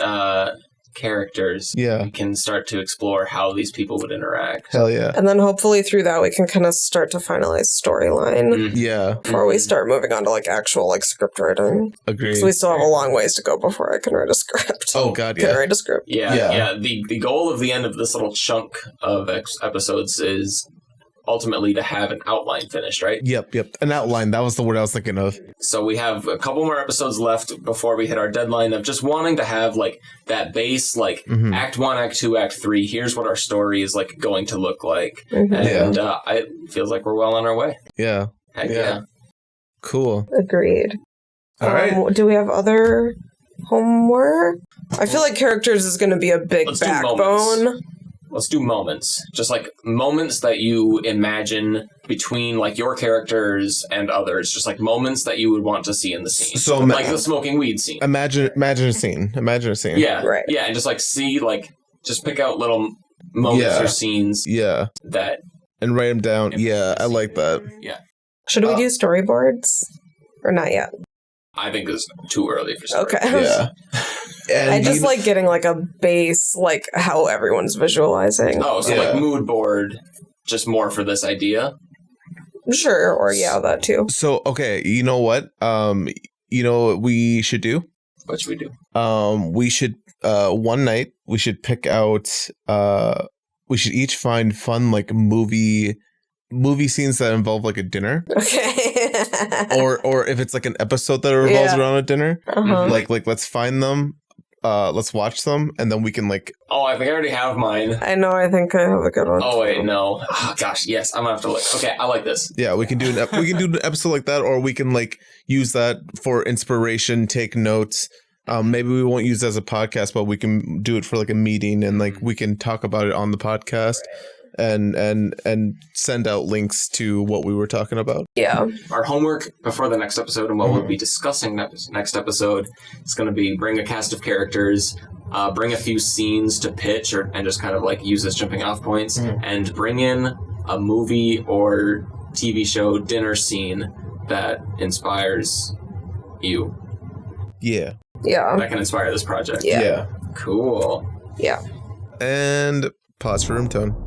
characters. Yeah. We can start to explore how these people would interact. Hell yeah. And then hopefully through that we can kind of start to finalize storyline Yeah. before we start moving on to like actual like script writing. Agreed. Because we still have a long ways to go before I can write a script. Oh god, Can yeah. write a script. Yeah. The goal of the end of this little chunk of episodes is ultimately to have an outline finished, right? Yep. An outline. That was the word I was thinking of. So we have a couple more episodes left before we hit our deadline of just wanting to have like that base, like Act 1, Act 2, Act 3. Here's what our story is like going to look like. And it feels like we're well on our way. Yeah. Heck yeah. Cool. Agreed. All right. Do we have other homework? I feel like characters is going to be a big Let's do backbone. Let's do moments. Just like moments that you imagine between like your characters and others. Just like moments that you would want to see in the scene. So like the smoking weed scene. Imagine a scene. Yeah. Right. Yeah, and just like see like just pick out little moments or scenes Yeah. that And write them down. Yeah, I like that. Yeah. Should we do storyboards? Or not yet? I think it's too early for story. Okay. Yeah. And I just like getting like a base, like how everyone's visualizing. Oh, so like mood board, just more for this idea? Sure, or that too. So, okay, you know what? You know what we should do? What should we do? We should one night we should pick out we should each find fun like movie scenes that involve like a dinner. Okay. or if it's like an episode that revolves around a dinner. Like let's find them, let's watch them, and then we can like I think I already have mine. I know, I think I have a good one. Oh wait, no. Oh, gosh, yes, I'm gonna have to look. Okay, I like this. Yeah, we can do an episode like that, or we can like use that for inspiration, take notes. Maybe we won't use it as a podcast, but we can do it for like a meeting, and like we can talk about it on the podcast and send out links to what we were talking about. Yeah. Our homework before the next episode and what we'll be discussing next episode is going to be bring a cast of characters, bring a few scenes to pitch and just kind of like use as jumping off points, and bring in a movie or TV show dinner scene that inspires you. Yeah. That can inspire this project. Yeah. Cool. Yeah. And pause for room tone.